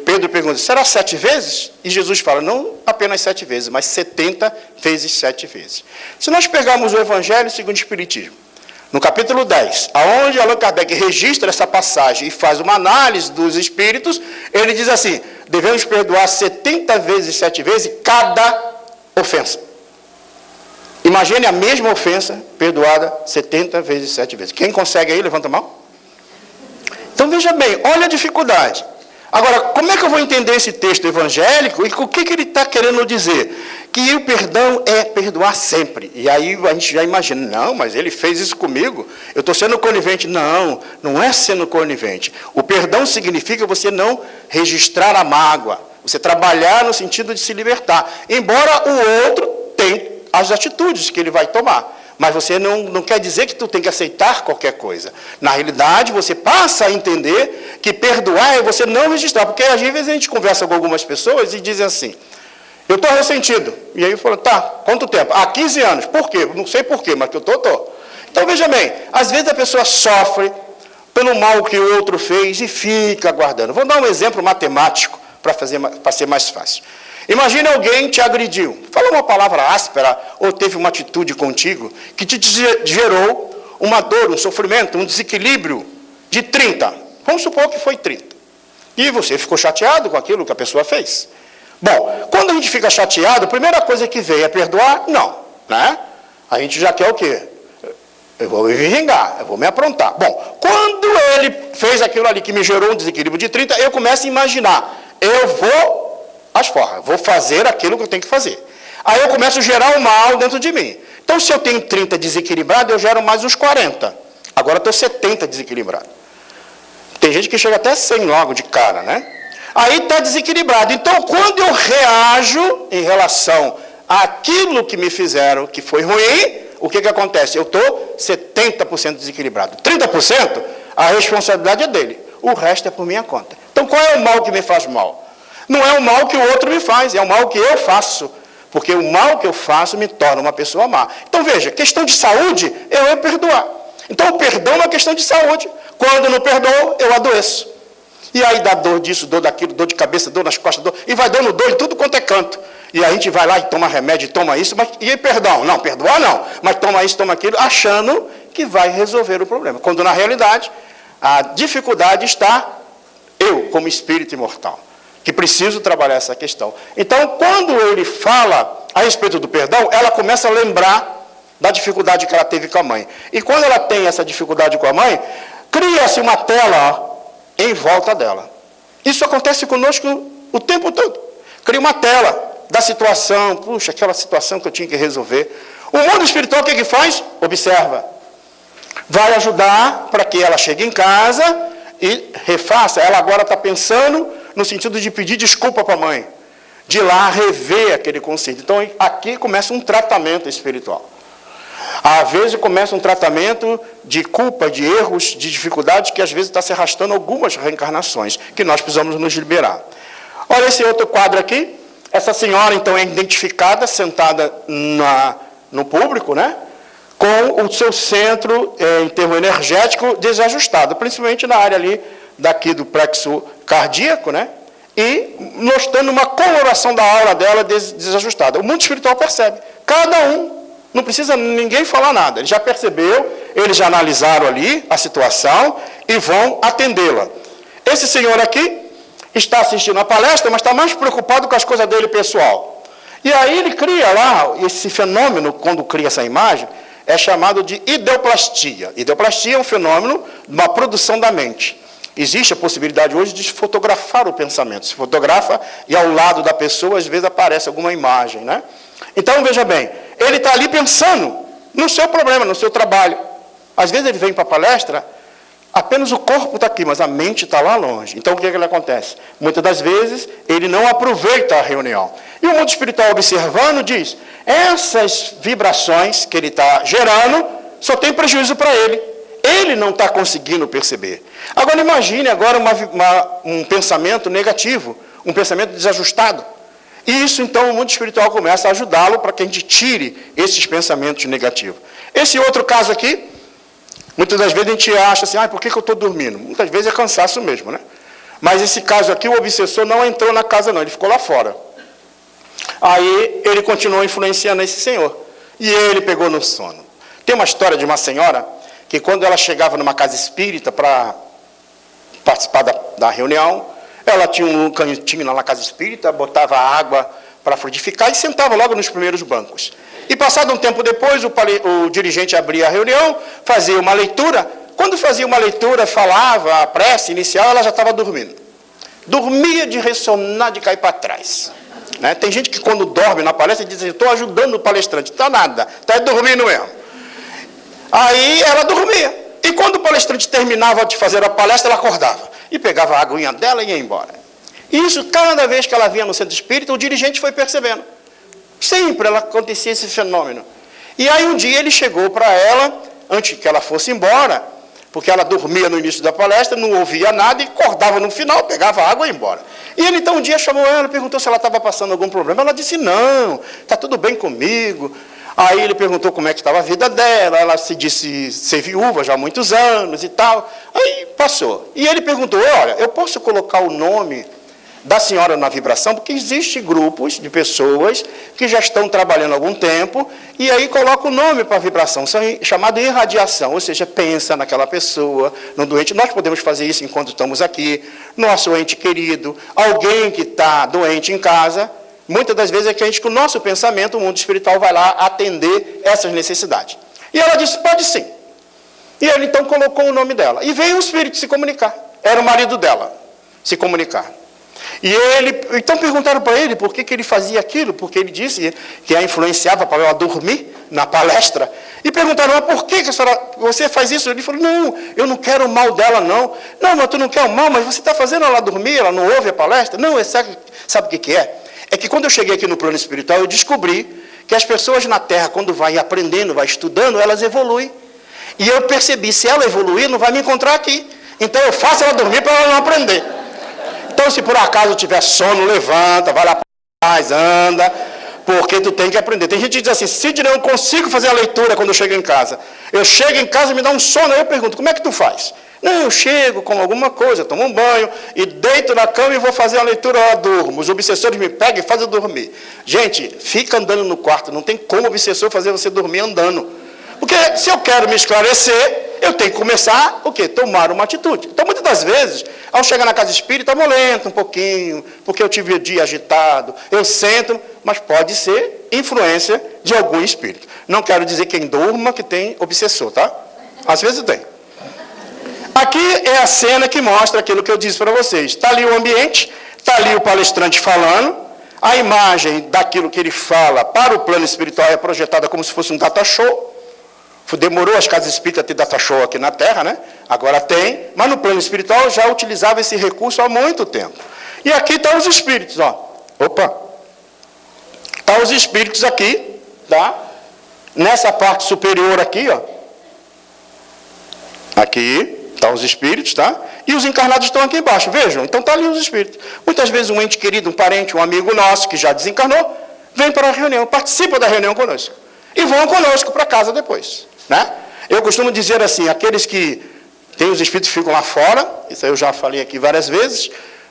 Pedro pergunta, será 7 vezes? E Jesus fala, não apenas 7 vezes, mas 70 vezes 7 vezes. Se nós pegarmos o Evangelho segundo o Espiritismo, No capítulo 10, aonde Allan Kardec registra essa passagem e faz uma análise dos espíritos, ele diz assim: devemos perdoar 70 vezes, 7 vezes cada ofensa. Imagine a mesma ofensa perdoada 70 vezes, 7 vezes. Quem consegue aí, levanta a mão. Então veja bem, olha a dificuldade. Agora, como é que eu vou entender esse texto evangélico e o que ele está querendo dizer? Que o perdão é perdoar sempre. E aí a gente já imagina, não, mas ele fez isso comigo, eu estou sendo conivente. Não, não é sendo conivente. O perdão significa você não registrar a mágoa, você trabalhar no sentido de se libertar. Embora o outro tenha as atitudes que ele vai tomar. Mas você não quer dizer que tu tem que aceitar qualquer coisa. Na realidade, você passa a entender que perdoar é você não registrar. Porque às vezes a gente conversa com algumas pessoas e dizem assim: eu estou ressentido. E aí eu falo: tá, quanto tempo? 15 anos. Por quê? Não sei por quê, mas que eu estou. Então veja bem, às vezes a pessoa sofre pelo mal que o outro fez e fica aguardando. Vou dar um exemplo matemático para ser mais fácil. Imagine alguém te agrediu, falou uma palavra áspera ou teve uma atitude contigo que te gerou uma dor, um sofrimento, um desequilíbrio de 30. Vamos supor que foi 30. E você ficou chateado com aquilo que a pessoa fez. Bom, quando a gente fica chateado, a primeira coisa que vem é perdoar? Não, né? A gente já quer o quê? Eu vou me vingar, eu vou me aprontar. Bom, quando ele fez aquilo ali que me gerou um desequilíbrio de 30, eu começo a imaginar, eu vou vou fazer aquilo que eu tenho que fazer. Aí eu começo a gerar o mal dentro de mim. Então, se eu tenho 30 desequilibrado, eu gero mais uns 40. Agora eu estou 70 desequilibrado. Tem gente que chega até 100 logo de cara, né? Aí está desequilibrado. Então, quando eu reajo em relação àquilo que me fizeram, que foi ruim, o que acontece? Eu estou 70% desequilibrado. 30%, a responsabilidade é dele. O resto é por minha conta. Então, qual é o mal que me faz mal? Não é o mal que o outro me faz, é o mal que eu faço. Porque o mal que eu faço me torna uma pessoa má. Então, veja, questão de saúde, eu ia perdoar. Então, o perdão é uma questão de saúde. Quando eu não perdoo, eu adoeço. E aí dá dor disso, dor daquilo, dor de cabeça, dor nas costas, dor, e vai dando dor em tudo quanto é canto. E a gente vai lá e toma remédio, e toma isso, mas, e perdão? Não, perdoar não. Mas toma isso, toma aquilo, achando que vai resolver o problema. Quando, na realidade, a dificuldade está eu, como espírito imortal, que preciso trabalhar essa questão. Então, quando ele fala a respeito do perdão, ela começa a lembrar da dificuldade que ela teve com a mãe. E quando ela tem essa dificuldade com a mãe, cria-se uma tela em volta dela. Isso acontece conosco o tempo todo. Cria uma tela da situação, puxa, aquela situação que eu tinha que resolver. O mundo espiritual, o que faz? Observa. Vai ajudar para que ela chegue em casa e refaça. Ela agora está pensando no sentido de pedir desculpa para a mãe, de ir lá rever aquele conceito. Então, aqui começa um tratamento espiritual. Às vezes começa um tratamento de culpa, de erros, de dificuldades, que às vezes está se arrastando algumas reencarnações, que nós precisamos nos liberar. Olha esse outro quadro aqui. Essa senhora, então, é identificada, sentada no público, né? Com o seu centro em termo energético desajustado, principalmente na área ali daqui do plexo cardíaco, né? E mostrando uma coloração da aura dela desajustada. O mundo espiritual percebe. Cada um, não precisa ninguém falar nada. Ele já percebeu, eles já analisaram ali a situação e vão atendê-la. Esse senhor aqui está assistindo a palestra, mas está mais preocupado com as coisas dele pessoal. E aí ele cria lá, esse fenômeno, quando cria essa imagem, é chamado de ideoplastia. Ideoplastia é um fenômeno de uma produção da mente. Existe a possibilidade hoje de fotografar o pensamento. Se fotografa e ao lado da pessoa, às vezes, aparece alguma imagem, né? Então, veja bem, ele está ali pensando no seu problema, no seu trabalho. Às vezes ele vem para a palestra, apenas o corpo está aqui, mas a mente está lá longe. Então, o que acontece? Muitas das vezes, ele não aproveita a reunião. E o mundo espiritual, observando, diz, essas vibrações que ele está gerando, só tem prejuízo para ele. Ele não está conseguindo perceber. Agora, imagine agora um pensamento negativo, um pensamento desajustado. E isso, então, o mundo espiritual começa a ajudá-lo para que a gente tire esses pensamentos negativos. Esse outro caso aqui, muitas das vezes a gente acha assim, por que eu estou dormindo? Muitas vezes é cansaço mesmo, né? Mas esse caso aqui, o obsessor não entrou na casa não, ele ficou lá fora. Aí ele continuou influenciando esse senhor. E ele pegou no sono. Tem uma história de uma senhora que quando ela chegava numa casa espírita para participar da reunião, ela tinha um cantinho lá na casa espírita, botava água para frutificar e sentava logo nos primeiros bancos. E passado um tempo depois, o dirigente abria a reunião, fazia uma leitura. Quando fazia uma leitura, falava a prece inicial, ela já estava dormindo. Dormia de ressonar, de cair para trás. Né? Tem gente que quando dorme na palestra diz assim, estou ajudando o palestrante. Está nada, está dormindo mesmo. Aí ela dormia. E quando o palestrante terminava de fazer a palestra, ela acordava. E pegava a aguinha dela e ia embora. Isso, cada vez que ela vinha no centro espírita, o dirigente foi percebendo. Sempre ela acontecia esse fenômeno. E aí um dia ele chegou para ela, antes que ela fosse embora, porque ela dormia no início da palestra, não ouvia nada e acordava no final, pegava a água e ia embora. E ele então um dia chamou ela, perguntou se ela estava passando algum problema. Ela disse, não, está tudo bem comigo. Aí ele perguntou como é que estava a vida dela, ela se disse ser viúva já há muitos anos e tal. Aí passou. E ele perguntou, olha, eu posso colocar o nome da senhora na vibração, porque existem grupos de pessoas que já estão trabalhando há algum tempo, e aí coloca o nome para a vibração, chamado irradiação, ou seja, pensa naquela pessoa, no doente. Nós podemos fazer isso enquanto estamos aqui, nosso ente querido, alguém que está doente em casa. Muitas das vezes é que a gente, com o nosso pensamento, o mundo espiritual vai lá atender essas necessidades. E ela disse, pode sim. E ele então colocou o nome dela. E veio o espírito se comunicar. Era o marido dela se comunicar. E então perguntaram para ele por que ele fazia aquilo, porque ele disse que a influenciava para ela dormir na palestra. E perguntaram, mas por que você faz isso? Ele falou, não, eu não quero o mal dela, não. Não, mas tu não quer o mal, mas você está fazendo ela dormir, ela não ouve a palestra? Não, sabe o que é? É que quando eu cheguei aqui no plano espiritual, eu descobri que as pessoas na Terra, quando vai aprendendo, vai estudando, elas evoluem. E eu percebi, se ela evoluir, não vai me encontrar aqui. Então eu faço ela dormir para ela não aprender. Então, se por acaso tiver sono, levanta, vai lá para trás, anda, porque tu tem que aprender. Tem gente que diz assim, Sidney, eu não consigo fazer a leitura quando eu chego em casa. Eu chego em casa e me dá um sono, aí eu pergunto, como é que tu faz? Não, eu chego com alguma coisa, tomo um banho, e deito na cama e vou fazer a leitura, eu durmo. Os obsessores me pegam e fazem eu dormir. Gente, fica andando no quarto, não tem como o obsessor fazer você dormir andando. Porque se eu quero me esclarecer, eu tenho que começar, o quê? Tomar uma atitude. Então, muitas das vezes, ao chegar na casa espírita, eu molento um pouquinho, porque eu tive o dia agitado, eu sento, mas pode ser influência de algum espírito. Não quero dizer quem durma que tem obsessor, tá? Às vezes tem. Aqui é a cena que mostra aquilo que eu disse para vocês. Está ali o ambiente, está ali o palestrante falando, a imagem daquilo que ele fala para o plano espiritual é projetada como se fosse um data show. Demorou as casas espíritas ter data show aqui na Terra, né? Agora tem, mas no plano espiritual já utilizava esse recurso há muito tempo. E aqui estão os espíritos, ó. Opa! Estão os espíritos aqui, tá? Nessa parte superior aqui, ó. Aqui estão os espíritos, tá? E os encarnados estão aqui embaixo, vejam. Então está ali os espíritos. Muitas vezes um ente querido, um parente, um amigo nosso que já desencarnou, vem para a reunião, participa da reunião conosco. E vão conosco para casa depois. Né? Eu costumo dizer assim, aqueles que têm os espíritos que ficam lá fora, isso aí eu já falei aqui várias vezes,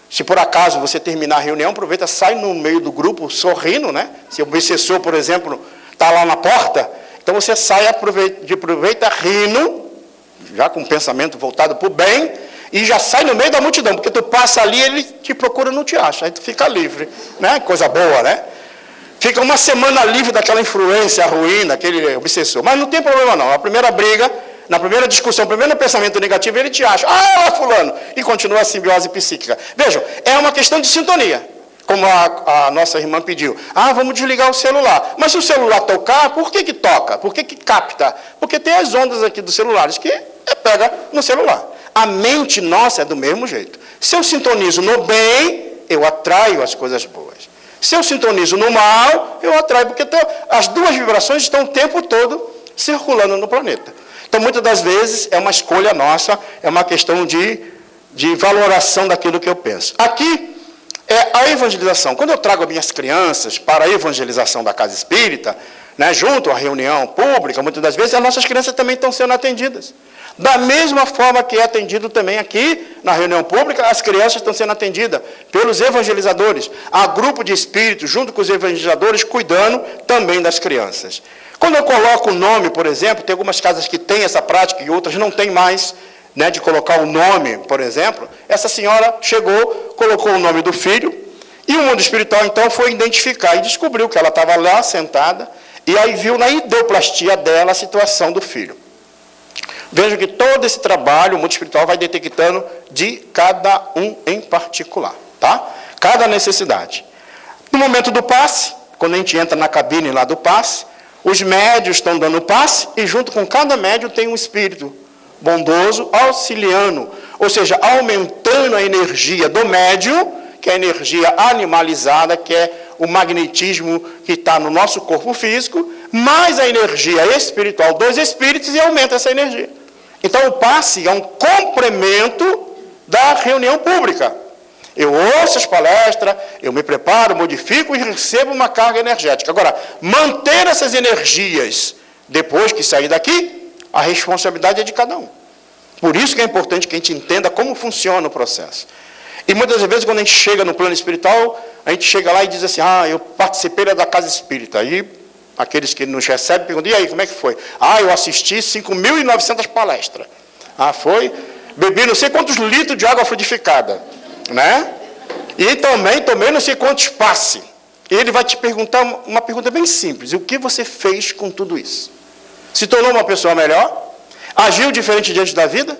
se por acaso você terminar a reunião, aproveita, sai no meio do grupo sorrindo, né? Se o obsessor, por exemplo, está lá na porta, então você sai aproveita rindo, já com o pensamento voltado para o bem, e já sai no meio da multidão, porque tu passa ali, ele te procura e não te acha, aí tu fica livre, né? Coisa boa, né? Fica uma semana livre daquela influência ruim, daquele obsessor. Mas não tem problema não. A primeira briga, na primeira discussão, o primeiro pensamento negativo, ele te acha. Ah, fulano. E continua a simbiose psíquica. Vejam, é uma questão de sintonia. Como a nossa irmã pediu. Ah, vamos desligar o celular. Mas se o celular tocar, por que toca? Por que capta? Porque tem as ondas aqui dos celulares que pega no celular. A mente nossa é do mesmo jeito. Se eu sintonizo no bem, eu atraio as coisas boas. Se eu sintonizo no mal, eu atraio, porque as duas vibrações estão o tempo todo circulando no planeta. Então, muitas das vezes, é uma escolha nossa, é uma questão de valoração daquilo que eu penso. Aqui é a evangelização. Quando eu trago as minhas crianças para a evangelização da casa espírita, né, junto à reunião pública, muitas das vezes, as nossas crianças também estão sendo atendidas. Da mesma forma que é atendido também aqui, na reunião pública, as crianças estão sendo atendidas pelos evangelizadores. Há grupo de espíritos, junto com os evangelizadores, cuidando também das crianças. Quando eu coloco o nome, por exemplo, tem algumas casas que têm essa prática e outras não têm mais, né, de colocar o nome, por exemplo. Essa senhora chegou, colocou o nome do filho, e o mundo espiritual, então, foi identificar e descobriu que ela estava lá sentada, e aí viu na ideoplastia dela a situação do filho. Vejam que todo esse trabalho, o mundo espiritual vai detectando de cada um em particular, tá? Cada necessidade. No momento do passe, quando a gente entra na cabine lá do passe, os médios estão dando passe, e junto com cada médio tem um espírito bondoso, auxiliando, ou seja, aumentando a energia do médium, que é a energia animalizada, que é o magnetismo que está no nosso corpo físico, mais a energia espiritual dos espíritos, e aumenta essa energia. Então, o passe é um complemento da reunião pública. Eu ouço as palestras, eu me preparo, modifico e recebo uma carga energética. Agora, manter essas energias depois que sair daqui, a responsabilidade é de cada um. Por isso que é importante que a gente entenda como funciona o processo. E muitas vezes, quando a gente chega no plano espiritual, a gente chega lá e diz assim, eu participei da casa espírita. Aí, aqueles que nos recebem perguntam, e aí, como é que foi? Eu assisti 5.900 palestras. Foi? Bebi não sei quantos litros de água frutificada, né? E também tomei não sei quantos passe. E ele vai te perguntar uma pergunta bem simples, o que você fez com tudo isso? Se tornou uma pessoa melhor? Agiu diferente diante da vida?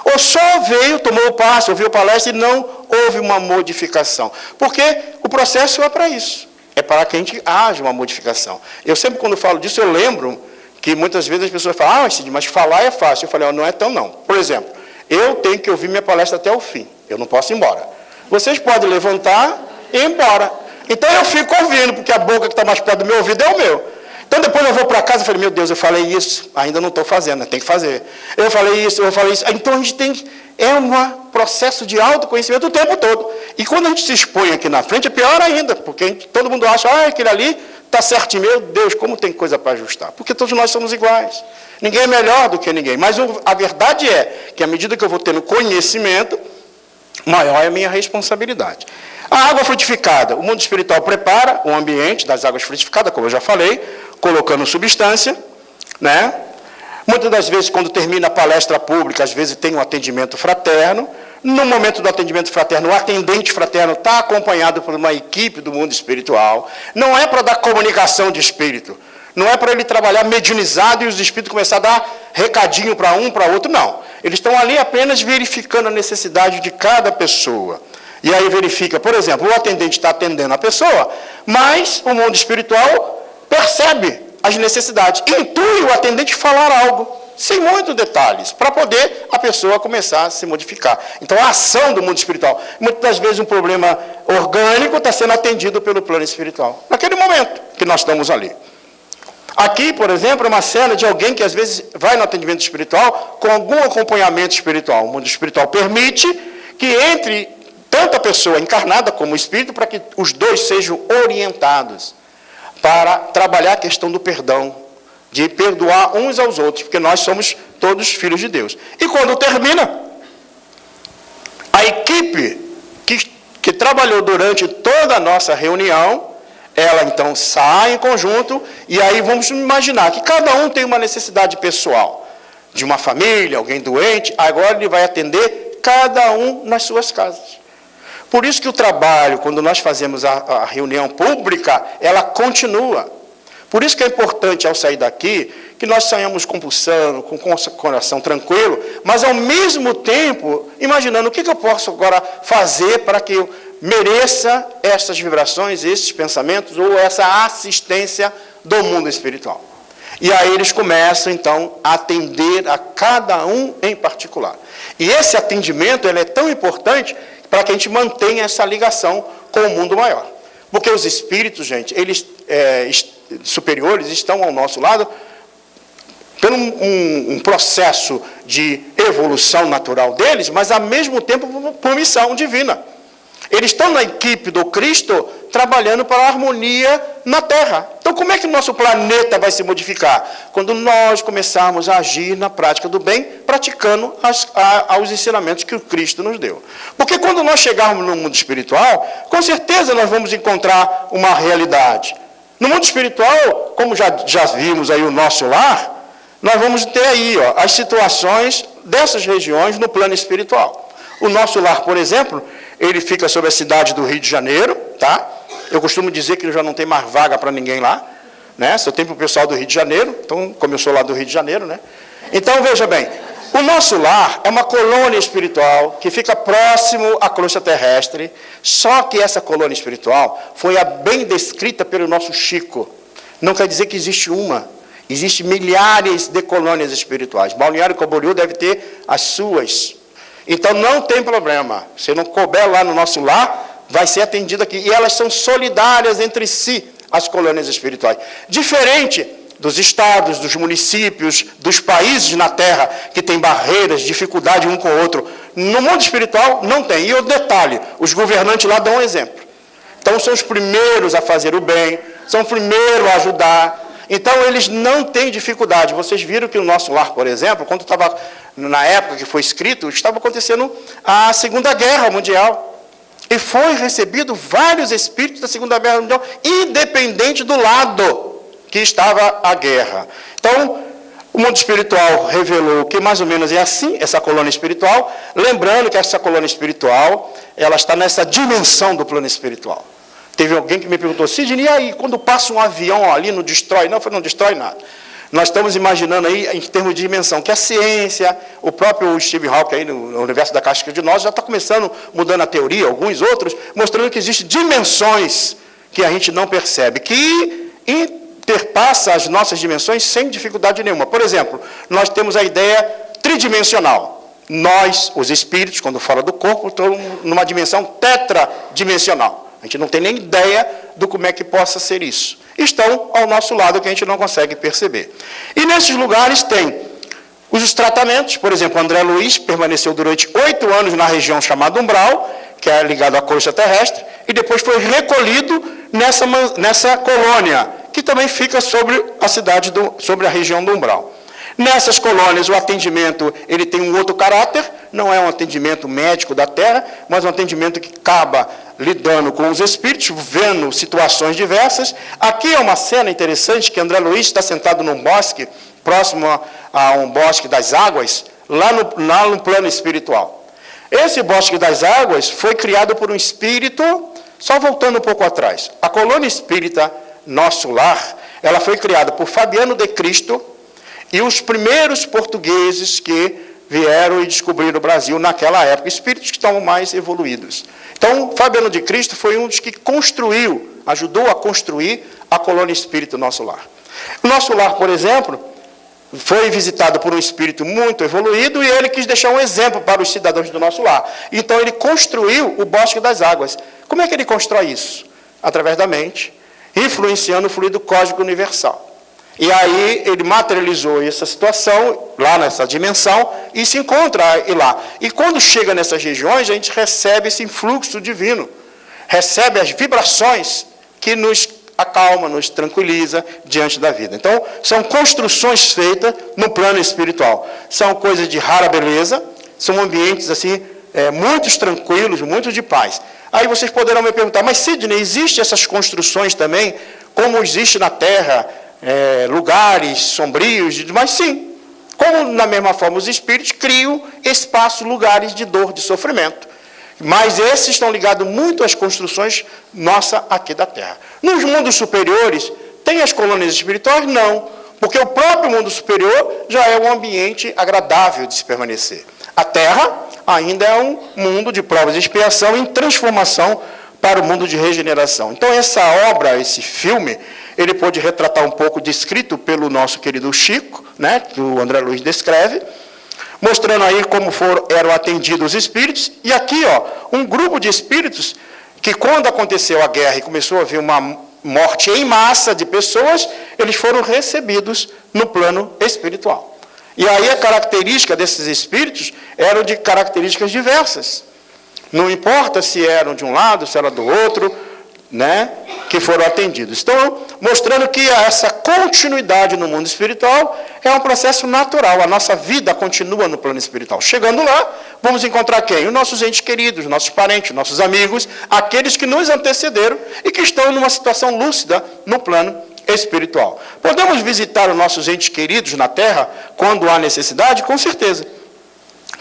Ou só veio, tomou o passe, ouviu a palestra e não houve uma modificação? Porque o processo é para isso. É para que a gente haja uma modificação. Eu sempre, quando falo disso, eu lembro que muitas vezes as pessoas falam, mas falar é fácil. Eu falei, não é tão não. Por exemplo, eu tenho que ouvir minha palestra até o fim. Eu não posso ir embora. Vocês podem levantar e ir embora. Então eu fico ouvindo, porque a boca que está mais perto do meu ouvido é o meu. Então depois eu vou para casa e falei, meu Deus, eu falei isso, ainda não estou fazendo, tem que fazer. Eu falei isso. Então a gente é um processo de autoconhecimento o tempo todo. E quando a gente se expõe aqui na frente, é pior ainda, porque todo mundo acha, aquele ali está certinho. Meu Deus, como tem coisa para ajustar? Porque todos nós somos iguais. Ninguém é melhor do que ninguém. Mas a verdade é que à medida que eu vou tendo conhecimento, maior é a minha responsabilidade. A água frutificada, o mundo espiritual prepara o ambiente das águas frutificadas, como eu já falei, colocando substância, né? Muitas das vezes, quando termina a palestra pública, às vezes tem um atendimento fraterno. No momento do atendimento fraterno, o atendente fraterno está acompanhado por uma equipe do mundo espiritual. Não é para dar comunicação de espírito, não é para ele trabalhar mediunizado e os espíritos começar a dar recadinho para um, para outro, não. Eles estão ali apenas verificando a necessidade de cada pessoa. E aí verifica, por exemplo, o atendente está atendendo a pessoa, mas o mundo espiritual percebe as necessidades, intui o atendente falar algo, sem muitos detalhes, para poder a pessoa começar a se modificar. Então, a ação do mundo espiritual, muitas das vezes um problema orgânico está sendo atendido pelo plano espiritual, naquele momento que nós estamos ali. Aqui, por exemplo, é uma cena de alguém que às vezes vai no atendimento espiritual com algum acompanhamento espiritual. O mundo espiritual permite que entre tanto a pessoa encarnada como o espírito, para que os dois sejam orientados para trabalhar a questão do perdão, de perdoar uns aos outros, porque nós somos todos filhos de Deus. E quando termina, a equipe que trabalhou durante toda a nossa reunião, ela então sai em conjunto, e aí vamos imaginar que cada um tem uma necessidade pessoal, de uma família, alguém doente, agora ele vai atender cada um nas suas casas. Por isso que o trabalho, quando nós fazemos a reunião pública, ela continua. Por isso que é importante, ao sair daqui, que nós saímos compulsando, com o coração tranquilo, mas, ao mesmo tempo, imaginando o que eu posso agora fazer para que eu mereça essas vibrações, esses pensamentos, ou essa assistência do mundo espiritual. E aí eles começam, então, a atender a cada um em particular. E esse atendimento ele é tão importante para que a gente mantenha essa ligação com o mundo maior. Porque os espíritos, gente, eles superiores estão ao nosso lado pelo um processo de evolução natural deles, mas, ao mesmo tempo, por missão divina. Eles estão na equipe do Cristo trabalhando para a harmonia na Terra. Então, como é que o nosso planeta vai se modificar? Quando nós começarmos a agir na prática do bem, praticando os ensinamentos que o Cristo nos deu. Porque quando nós chegarmos no mundo espiritual, com certeza nós vamos encontrar uma realidade. No mundo espiritual, como já vimos aí o nosso lar, nós vamos ter aí as situações dessas regiões no plano espiritual. O nosso lar, por exemplo, ele fica sobre a cidade do Rio de Janeiro, tá? Eu costumo dizer que já não tem mais vaga para ninguém lá, né? Só tem para o pessoal do Rio de Janeiro, então, como eu sou lá do Rio de Janeiro, né? Então, veja bem, o nosso lar é uma colônia espiritual que fica próximo à crosta terrestre, só que essa colônia espiritual foi bem descrita pelo nosso Chico. Não quer dizer que existe uma, existem milhares de colônias espirituais. Balneário Camboriú deve ter as suas. Então não tem problema, se não couber lá no nosso lar, vai ser atendido aqui. E elas são solidárias entre si, as colônias espirituais. Diferente dos estados, dos municípios, dos países na Terra, que tem barreiras, dificuldade um com o outro. No mundo espiritual, não tem. E o detalhe, os governantes lá dão um exemplo. Então, são os primeiros a fazer o bem, são os primeiros a ajudar. Então, eles não têm dificuldade. Vocês viram que o nosso lar, por exemplo, quando estava, na época que foi escrito, estava acontecendo a Segunda Guerra Mundial. E foi recebido vários espíritos da Segunda Guerra Mundial, independente do lado que estava a guerra. Então, o mundo espiritual revelou que mais ou menos é assim, essa colônia espiritual, lembrando que essa colônia espiritual, ela está nessa dimensão do plano espiritual. Teve alguém que me perguntou, Sidney, e aí, quando passa um avião ali, não destrói? Não, não destrói nada. Nós estamos imaginando aí, em termos de dimensão, que a ciência, o próprio Steve Hawking aí no universo da casca de nós, já está começando, mudando a teoria, alguns outros, mostrando que existem dimensões que a gente não percebe, que interpassa as nossas dimensões sem dificuldade nenhuma. Por exemplo, nós temos a ideia tridimensional. Nós, os espíritos, quando fala do corpo, estão numa dimensão tetradimensional. A gente não tem nem ideia do como é que possa ser isso. Estão ao nosso lado que a gente não consegue perceber. E nesses lugares tem os tratamentos. Por exemplo, André Luiz permaneceu durante 8 anos na região chamada Umbral, que é ligado à crosta terrestre, e depois foi recolhido nessa colônia, que também fica sobre a cidade, sobre a região do Umbral. Nessas colônias, o atendimento ele tem um outro caráter, não é um atendimento médico da Terra, mas um atendimento que acaba lidando com os espíritos, vendo situações diversas. Aqui é uma cena interessante, que André Luiz está sentado num bosque, próximo a um bosque das águas, lá no plano espiritual. Esse bosque das águas foi criado por um espírito, só voltando um pouco atrás. A colônia espírita Nosso Lar, ela foi criada por Fabiano de Cristo e os primeiros portugueses que vieram e descobriram o Brasil naquela época, espíritos que estavam mais evoluídos. Então, Fabiano de Cristo foi um dos que ajudou a construir a colônia espírita Nosso Lar. O Nosso Lar, por exemplo, foi visitado por um espírito muito evoluído e ele quis deixar um exemplo para os cidadãos do Nosso Lar. Então, ele construiu o Bosque das Águas. Como é que ele constrói isso? Através da mente, influenciando o fluido cósmico universal. E aí ele materializou essa situação, lá nessa dimensão, e se encontra lá. E quando chega nessas regiões, a gente recebe esse influxo divino, recebe as vibrações que nos acalma, nos tranquiliza diante da vida. Então, são construções feitas no plano espiritual. São coisas de rara beleza, são ambientes assim, muito tranquilos, muito de paz. Aí vocês poderão me perguntar, mas Sidney, existem essas construções também, como existe na Terra, lugares sombrios, mas sim, como na mesma forma os espíritos criam espaços, lugares de dor, de sofrimento. Mas esses estão ligados muito às construções nossa aqui da Terra. Nos mundos superiores, tem as colônias espirituais? Não, porque o próprio mundo superior já é um ambiente agradável de se permanecer. A Terra ainda é um mundo de provas de expiação em transformação para o mundo de regeneração. Então, essa obra, esse filme, ele pôde retratar um pouco descrito pelo nosso querido Chico, né, que o André Luiz descreve, mostrando aí como eram atendidos os espíritos. E aqui, um grupo de espíritos que, quando aconteceu a guerra e começou a haver uma morte em massa de pessoas, eles foram recebidos no plano espiritual. E aí a característica desses espíritos eram de características diversas. Não importa se eram de um lado, se eram do outro, né, que foram atendidos. Então, mostrando que essa continuidade no mundo espiritual é um processo natural. A nossa vida continua no plano espiritual. Chegando lá, vamos encontrar quem? Os nossos entes queridos, nossos parentes, nossos amigos, aqueles que nos antecederam e que estão numa situação lúcida no plano espiritual. Podemos visitar os nossos entes queridos na Terra quando há necessidade? Com certeza.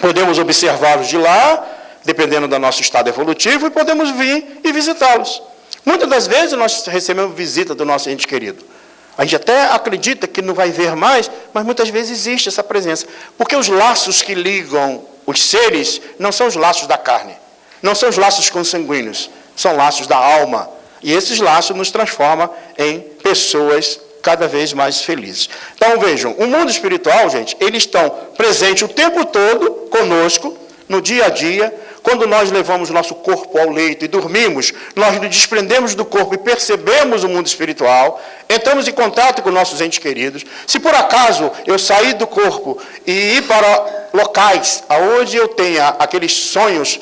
Podemos observá-los de lá, dependendo do nosso estado evolutivo, e podemos vir e visitá-los. Muitas das vezes nós recebemos visita do nosso ente querido. A gente até acredita que não vai ver mais, mas muitas vezes existe essa presença. Porque os laços que ligam os seres não são os laços da carne, não são os laços consanguíneos, são laços da alma. E esses laços nos transformam em pessoas cada vez mais felizes. Então vejam, o mundo espiritual, gente, eles estão presentes o tempo todo conosco, no dia a dia. Quando nós levamos o nosso corpo ao leito e dormimos, nós nos desprendemos do corpo e percebemos o mundo espiritual, entramos em contato com nossos entes queridos. Se por acaso eu sair do corpo e ir para locais onde eu tenha aqueles sonhos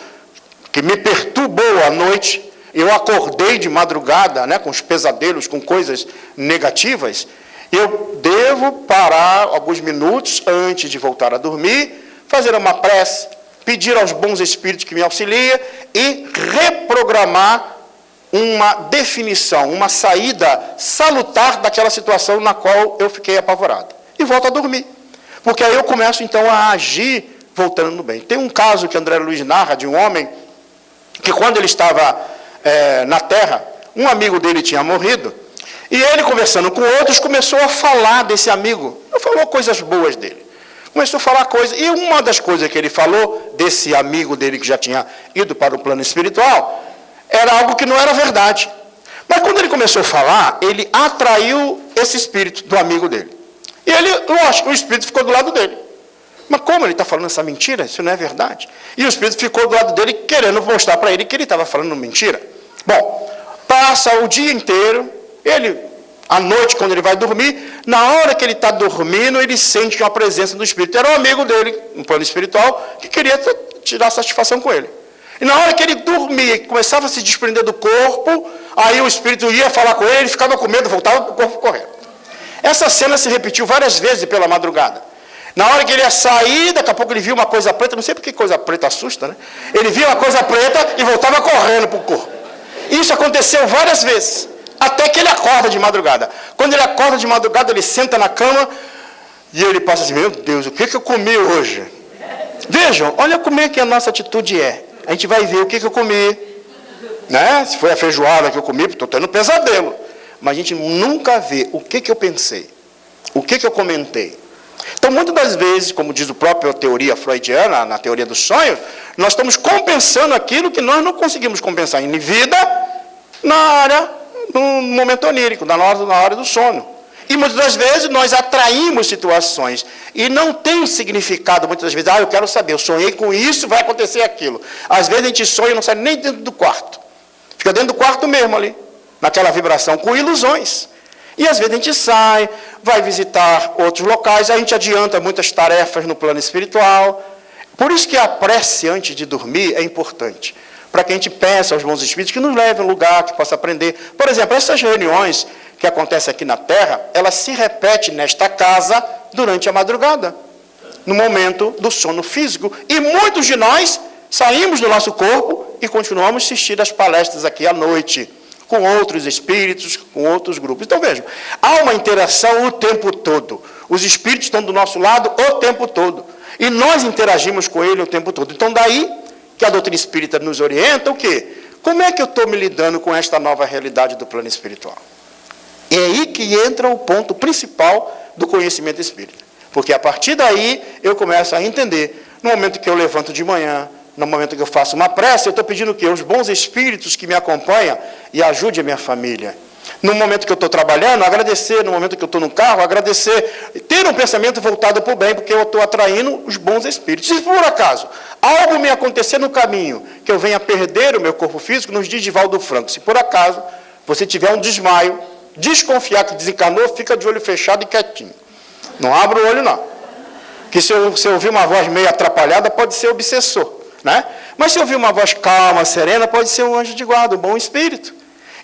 que me perturbou à noite, eu acordei de madrugada, né, com os pesadelos, com coisas negativas, eu devo parar alguns minutos antes de voltar a dormir, fazer uma prece, pedir aos bons espíritos que me auxiliem e reprogramar uma definição, uma saída salutar daquela situação na qual eu fiquei apavorado. E volto a dormir. Porque aí eu começo, então, a agir voltando no bem. Tem um caso que André Luiz narra de um homem que, quando ele estava na Terra, um amigo dele tinha morrido, e ele, conversando com outros, começou a falar desse amigo. Ele falou coisas boas dele. Começou a falar coisas, e uma das coisas que ele falou, desse amigo dele que já tinha ido para o plano espiritual, era algo que não era verdade. Mas quando ele começou a falar, ele atraiu esse espírito do amigo dele. E ele, o espírito ficou do lado dele. Mas como ele está falando essa mentira? Isso não é verdade. E o espírito ficou do lado dele, querendo mostrar para ele que ele estava falando mentira. Bom, passa o dia inteiro, ele... À noite, quando ele vai dormir, na hora que ele está dormindo, ele sente uma presença do Espírito. Era um amigo dele, no plano espiritual, que queria tirar satisfação com ele. E na hora que ele dormia, começava a se desprender do corpo, aí o Espírito ia falar com ele, ele ficava com medo, voltava para o corpo correndo. Essa cena se repetiu várias vezes pela madrugada. Na hora que ele ia sair, daqui a pouco ele viu uma coisa preta, não sei porque coisa preta assusta, né? Ele via uma coisa preta e voltava correndo para o corpo. Isso aconteceu várias vezes. Até que ele acorda de madrugada. Quando ele acorda de madrugada, ele senta na cama e ele passa assim, meu Deus, o que eu comi hoje? Vejam, olha como é que a nossa atitude é. A gente vai ver o que eu comi. Né? Se foi a feijoada que eu comi, estou tendo pesadelo. Mas a gente nunca vê o que eu pensei. O que eu comentei. Então, muitas das vezes, como diz a própria teoria freudiana, na teoria dos sonhos, nós estamos compensando aquilo que nós não conseguimos compensar em vida, no momento onírico, na hora do sono. E muitas das vezes nós atraímos situações e não tem significado, muitas das vezes, eu quero saber, eu sonhei com isso, vai acontecer aquilo. Às vezes a gente sonha e não sai nem dentro do quarto. Fica dentro do quarto mesmo ali, naquela vibração, com ilusões. E às vezes a gente sai, vai visitar outros locais, a gente adianta muitas tarefas no plano espiritual. Por isso que a prece antes de dormir é importante. Para que a gente peça aos bons espíritos que nos levem a um lugar que possa aprender. Por exemplo, essas reuniões que acontecem aqui na Terra, elas se repetem nesta casa durante a madrugada, no momento do sono físico. E muitos de nós saímos do nosso corpo e continuamos a assistir às palestras aqui à noite, com outros espíritos, com outros grupos. Então, vejam, há uma interação o tempo todo. Os espíritos estão do nosso lado o tempo todo. E nós interagimos com ele o tempo todo. Então, daí que a doutrina espírita nos orienta o quê? Como é que eu estou me lidando com esta nova realidade do plano espiritual? É aí que entra o ponto principal do conhecimento espírita. Porque a partir daí eu começo a entender, no momento que eu levanto de manhã, no momento que eu faço uma prece, eu estou pedindo o quê? Os bons espíritos que me acompanham e ajudem a minha família. No momento que eu estou trabalhando, agradecer. No momento que eu estou no carro, agradecer. Ter um pensamento voltado para o bem, porque eu estou atraindo os bons espíritos. Se por acaso algo me acontecer no caminho, que eu venha perder o meu corpo físico, nos diz Divaldo Franco, se por acaso você tiver um desmaio, desconfiar que desencarnou, fica de olho fechado e quietinho. Não abra o olho, não. Que se eu ouvir uma voz meio atrapalhada, pode ser obsessor. Né? Mas se eu ouvir uma voz calma, serena, pode ser um anjo de guarda, um bom espírito.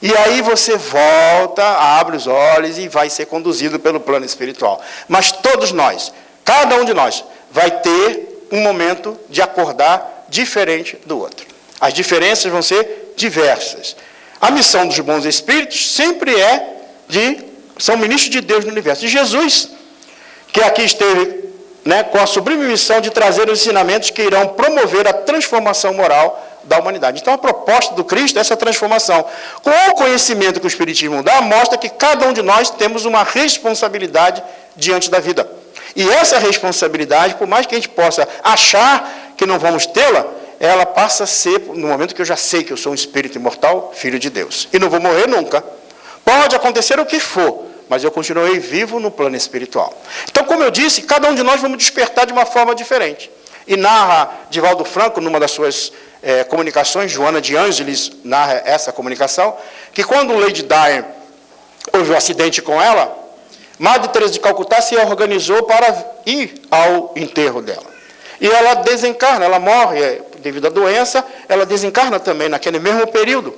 E aí você volta, abre os olhos e vai ser conduzido pelo plano espiritual. Mas todos nós, cada um de nós, vai ter um momento de acordar diferente do outro. As diferenças vão ser diversas. A missão dos bons espíritos sempre são ministros de Deus no universo. E Jesus, que aqui esteve, com a sublime missão de trazer os ensinamentos que irão promover a transformação moral da humanidade. Então, a proposta do Cristo é essa transformação. Com o conhecimento que o Espiritismo dá, mostra que cada um de nós temos uma responsabilidade diante da vida. E essa responsabilidade, por mais que a gente possa achar que não vamos tê-la, ela passa a ser, no momento que eu já sei que eu sou um espírito imortal, filho de Deus. E não vou morrer nunca. Pode acontecer o que for, mas eu continuei vivo no plano espiritual. Então, como eu disse, cada um de nós vamos despertar de uma forma diferente. E narra Divaldo Franco, numa das suas comunicações, Joana de Ângeles narra essa comunicação, que quando Lady Di houve um acidente com ela, Madre Teresa de Calcutá se organizou para ir ao enterro dela. E ela desencarna, ela morre devido à doença, ela desencarna também naquele mesmo período.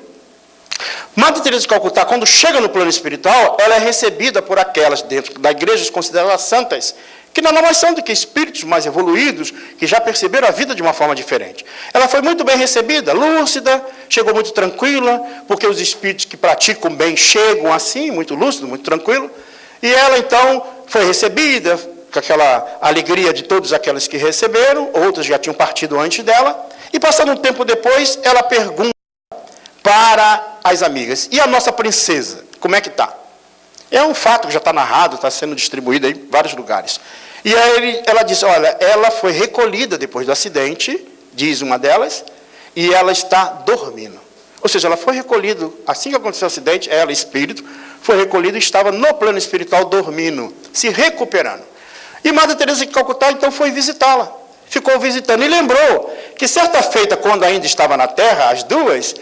Madre Teresa de Calcutá, quando chega no plano espiritual, ela é recebida por aquelas dentro da igreja consideradas santas, que nada mais são do que espíritos mais evoluídos, que já perceberam a vida de uma forma diferente. Ela foi muito bem recebida, lúcida, chegou muito tranquila, porque os espíritos que praticam bem chegam assim, muito lúcido, muito tranquilo. E ela, então, foi recebida com aquela alegria de todos aqueles que receberam, outros já tinham partido antes dela, e passando um tempo depois, ela pergunta para as amigas, e a nossa princesa, como é que está? É um fato que já está narrado, está sendo distribuído em vários lugares. E aí ela disse, olha, ela foi recolhida depois do acidente, diz uma delas, e ela está dormindo. Ou seja, ela foi recolhida, assim que aconteceu o acidente, ela, espírito, foi recolhida e estava no plano espiritual dormindo, se recuperando. E Madre Teresa de Calcutá, então, foi visitá-la. Ficou visitando e lembrou que certa feita, quando ainda estava na Terra, as duas,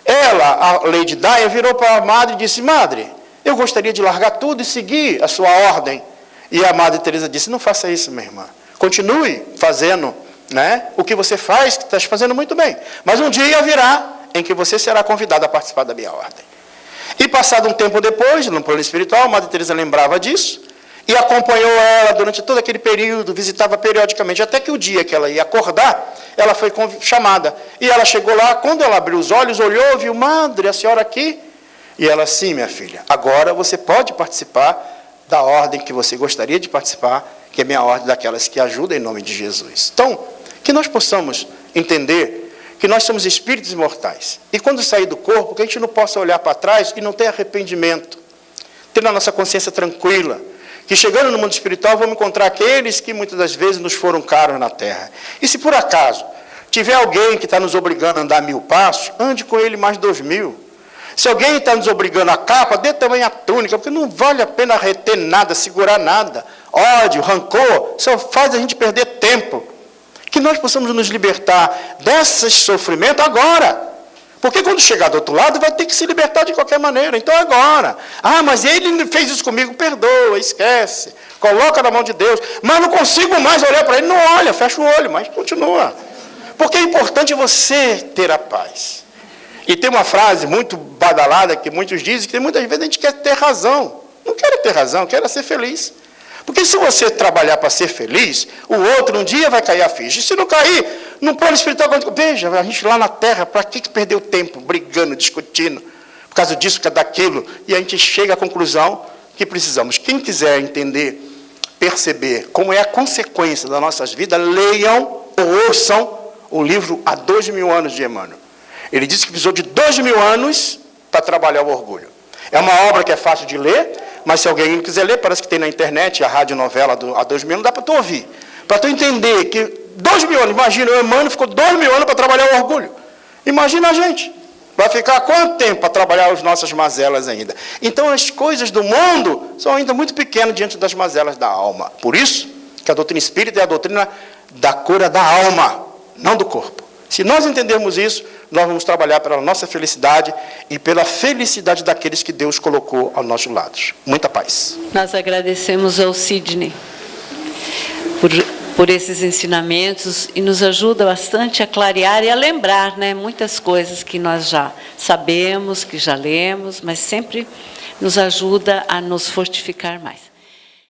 ela, a Lady Di, virou para a Madre e disse, Madre, eu gostaria de largar tudo e seguir a sua ordem. E a Madre Teresa disse, não faça isso, minha irmã. Continue fazendo o que você faz, que está fazendo muito bem. Mas um dia virá em que você será convidado a participar da minha ordem. E passado um tempo depois, no plano espiritual, a Madre Teresa lembrava disso e acompanhou ela durante todo aquele período, visitava periodicamente, até que o dia que ela ia acordar, ela foi chamada. E ela chegou lá, quando ela abriu os olhos, olhou, viu, Madre, a senhora aqui? E ela, sim, minha filha, agora você pode participar da ordem que você gostaria de participar, que é a minha ordem daquelas que ajudam em nome de Jesus. Então, que nós possamos entender que nós somos espíritos imortais. E quando sair do corpo, que a gente não possa olhar para trás e não ter arrependimento. Ter a nossa consciência tranquila. Que chegando no mundo espiritual, vamos encontrar aqueles que muitas das vezes nos foram caros na Terra. E se por acaso tiver alguém que está nos obrigando a andar 1000 passos, ande com ele mais 2000. Se alguém está nos obrigando a capa, dê também a túnica, porque não vale a pena reter nada, segurar nada. Ódio, rancor, só faz a gente perder tempo. Que nós possamos nos libertar desses sofrimentos agora. Porque quando chegar do outro lado, vai ter que se libertar de qualquer maneira. Então agora. Ah, mas ele fez isso comigo, perdoa, esquece. Coloca na mão de Deus. Mas não consigo mais olhar para ele. Não olha, fecha o olho, mas continua. Porque é importante você ter a paz. E tem uma frase muito badalada que muitos dizem que muitas vezes a gente quer ter razão. Não quero ter razão, quero ser feliz. Porque se você trabalhar para ser feliz, o outro um dia vai cair a ficha. E se não cair, no plano espiritual, veja, a gente lá na Terra, para que perdeu tempo brigando, discutindo, por causa disso, por causa daquilo? E a gente chega à conclusão que precisamos. Quem quiser entender, perceber como é a consequência das nossas vidas, leiam ou ouçam o livro Há 2000 anos de Emmanuel. Ele disse que precisou de 2000 anos para trabalhar o orgulho. É uma obra que é fácil de ler, mas se alguém não quiser ler, parece que tem na internet a radionovela Há 2000 anos, dá para tu ouvir. Para tu entender que 2000 anos, imagina, o Emmanuel ficou 2000 anos para trabalhar o orgulho. Imagina a gente. Vai ficar quanto tempo para trabalhar as nossas mazelas ainda? Então as coisas do mundo são ainda muito pequenas diante das mazelas da alma. Por isso que a doutrina espírita é a doutrina da cura da alma, não do corpo. Se nós entendermos isso, nós vamos trabalhar pela nossa felicidade e pela felicidade daqueles que Deus colocou aos nossos lados. Muita paz. Nós agradecemos ao Sidney por esses ensinamentos e nos ajuda bastante a clarear e a lembrar, muitas coisas que nós já sabemos, que já lemos, mas sempre nos ajuda a nos fortificar mais.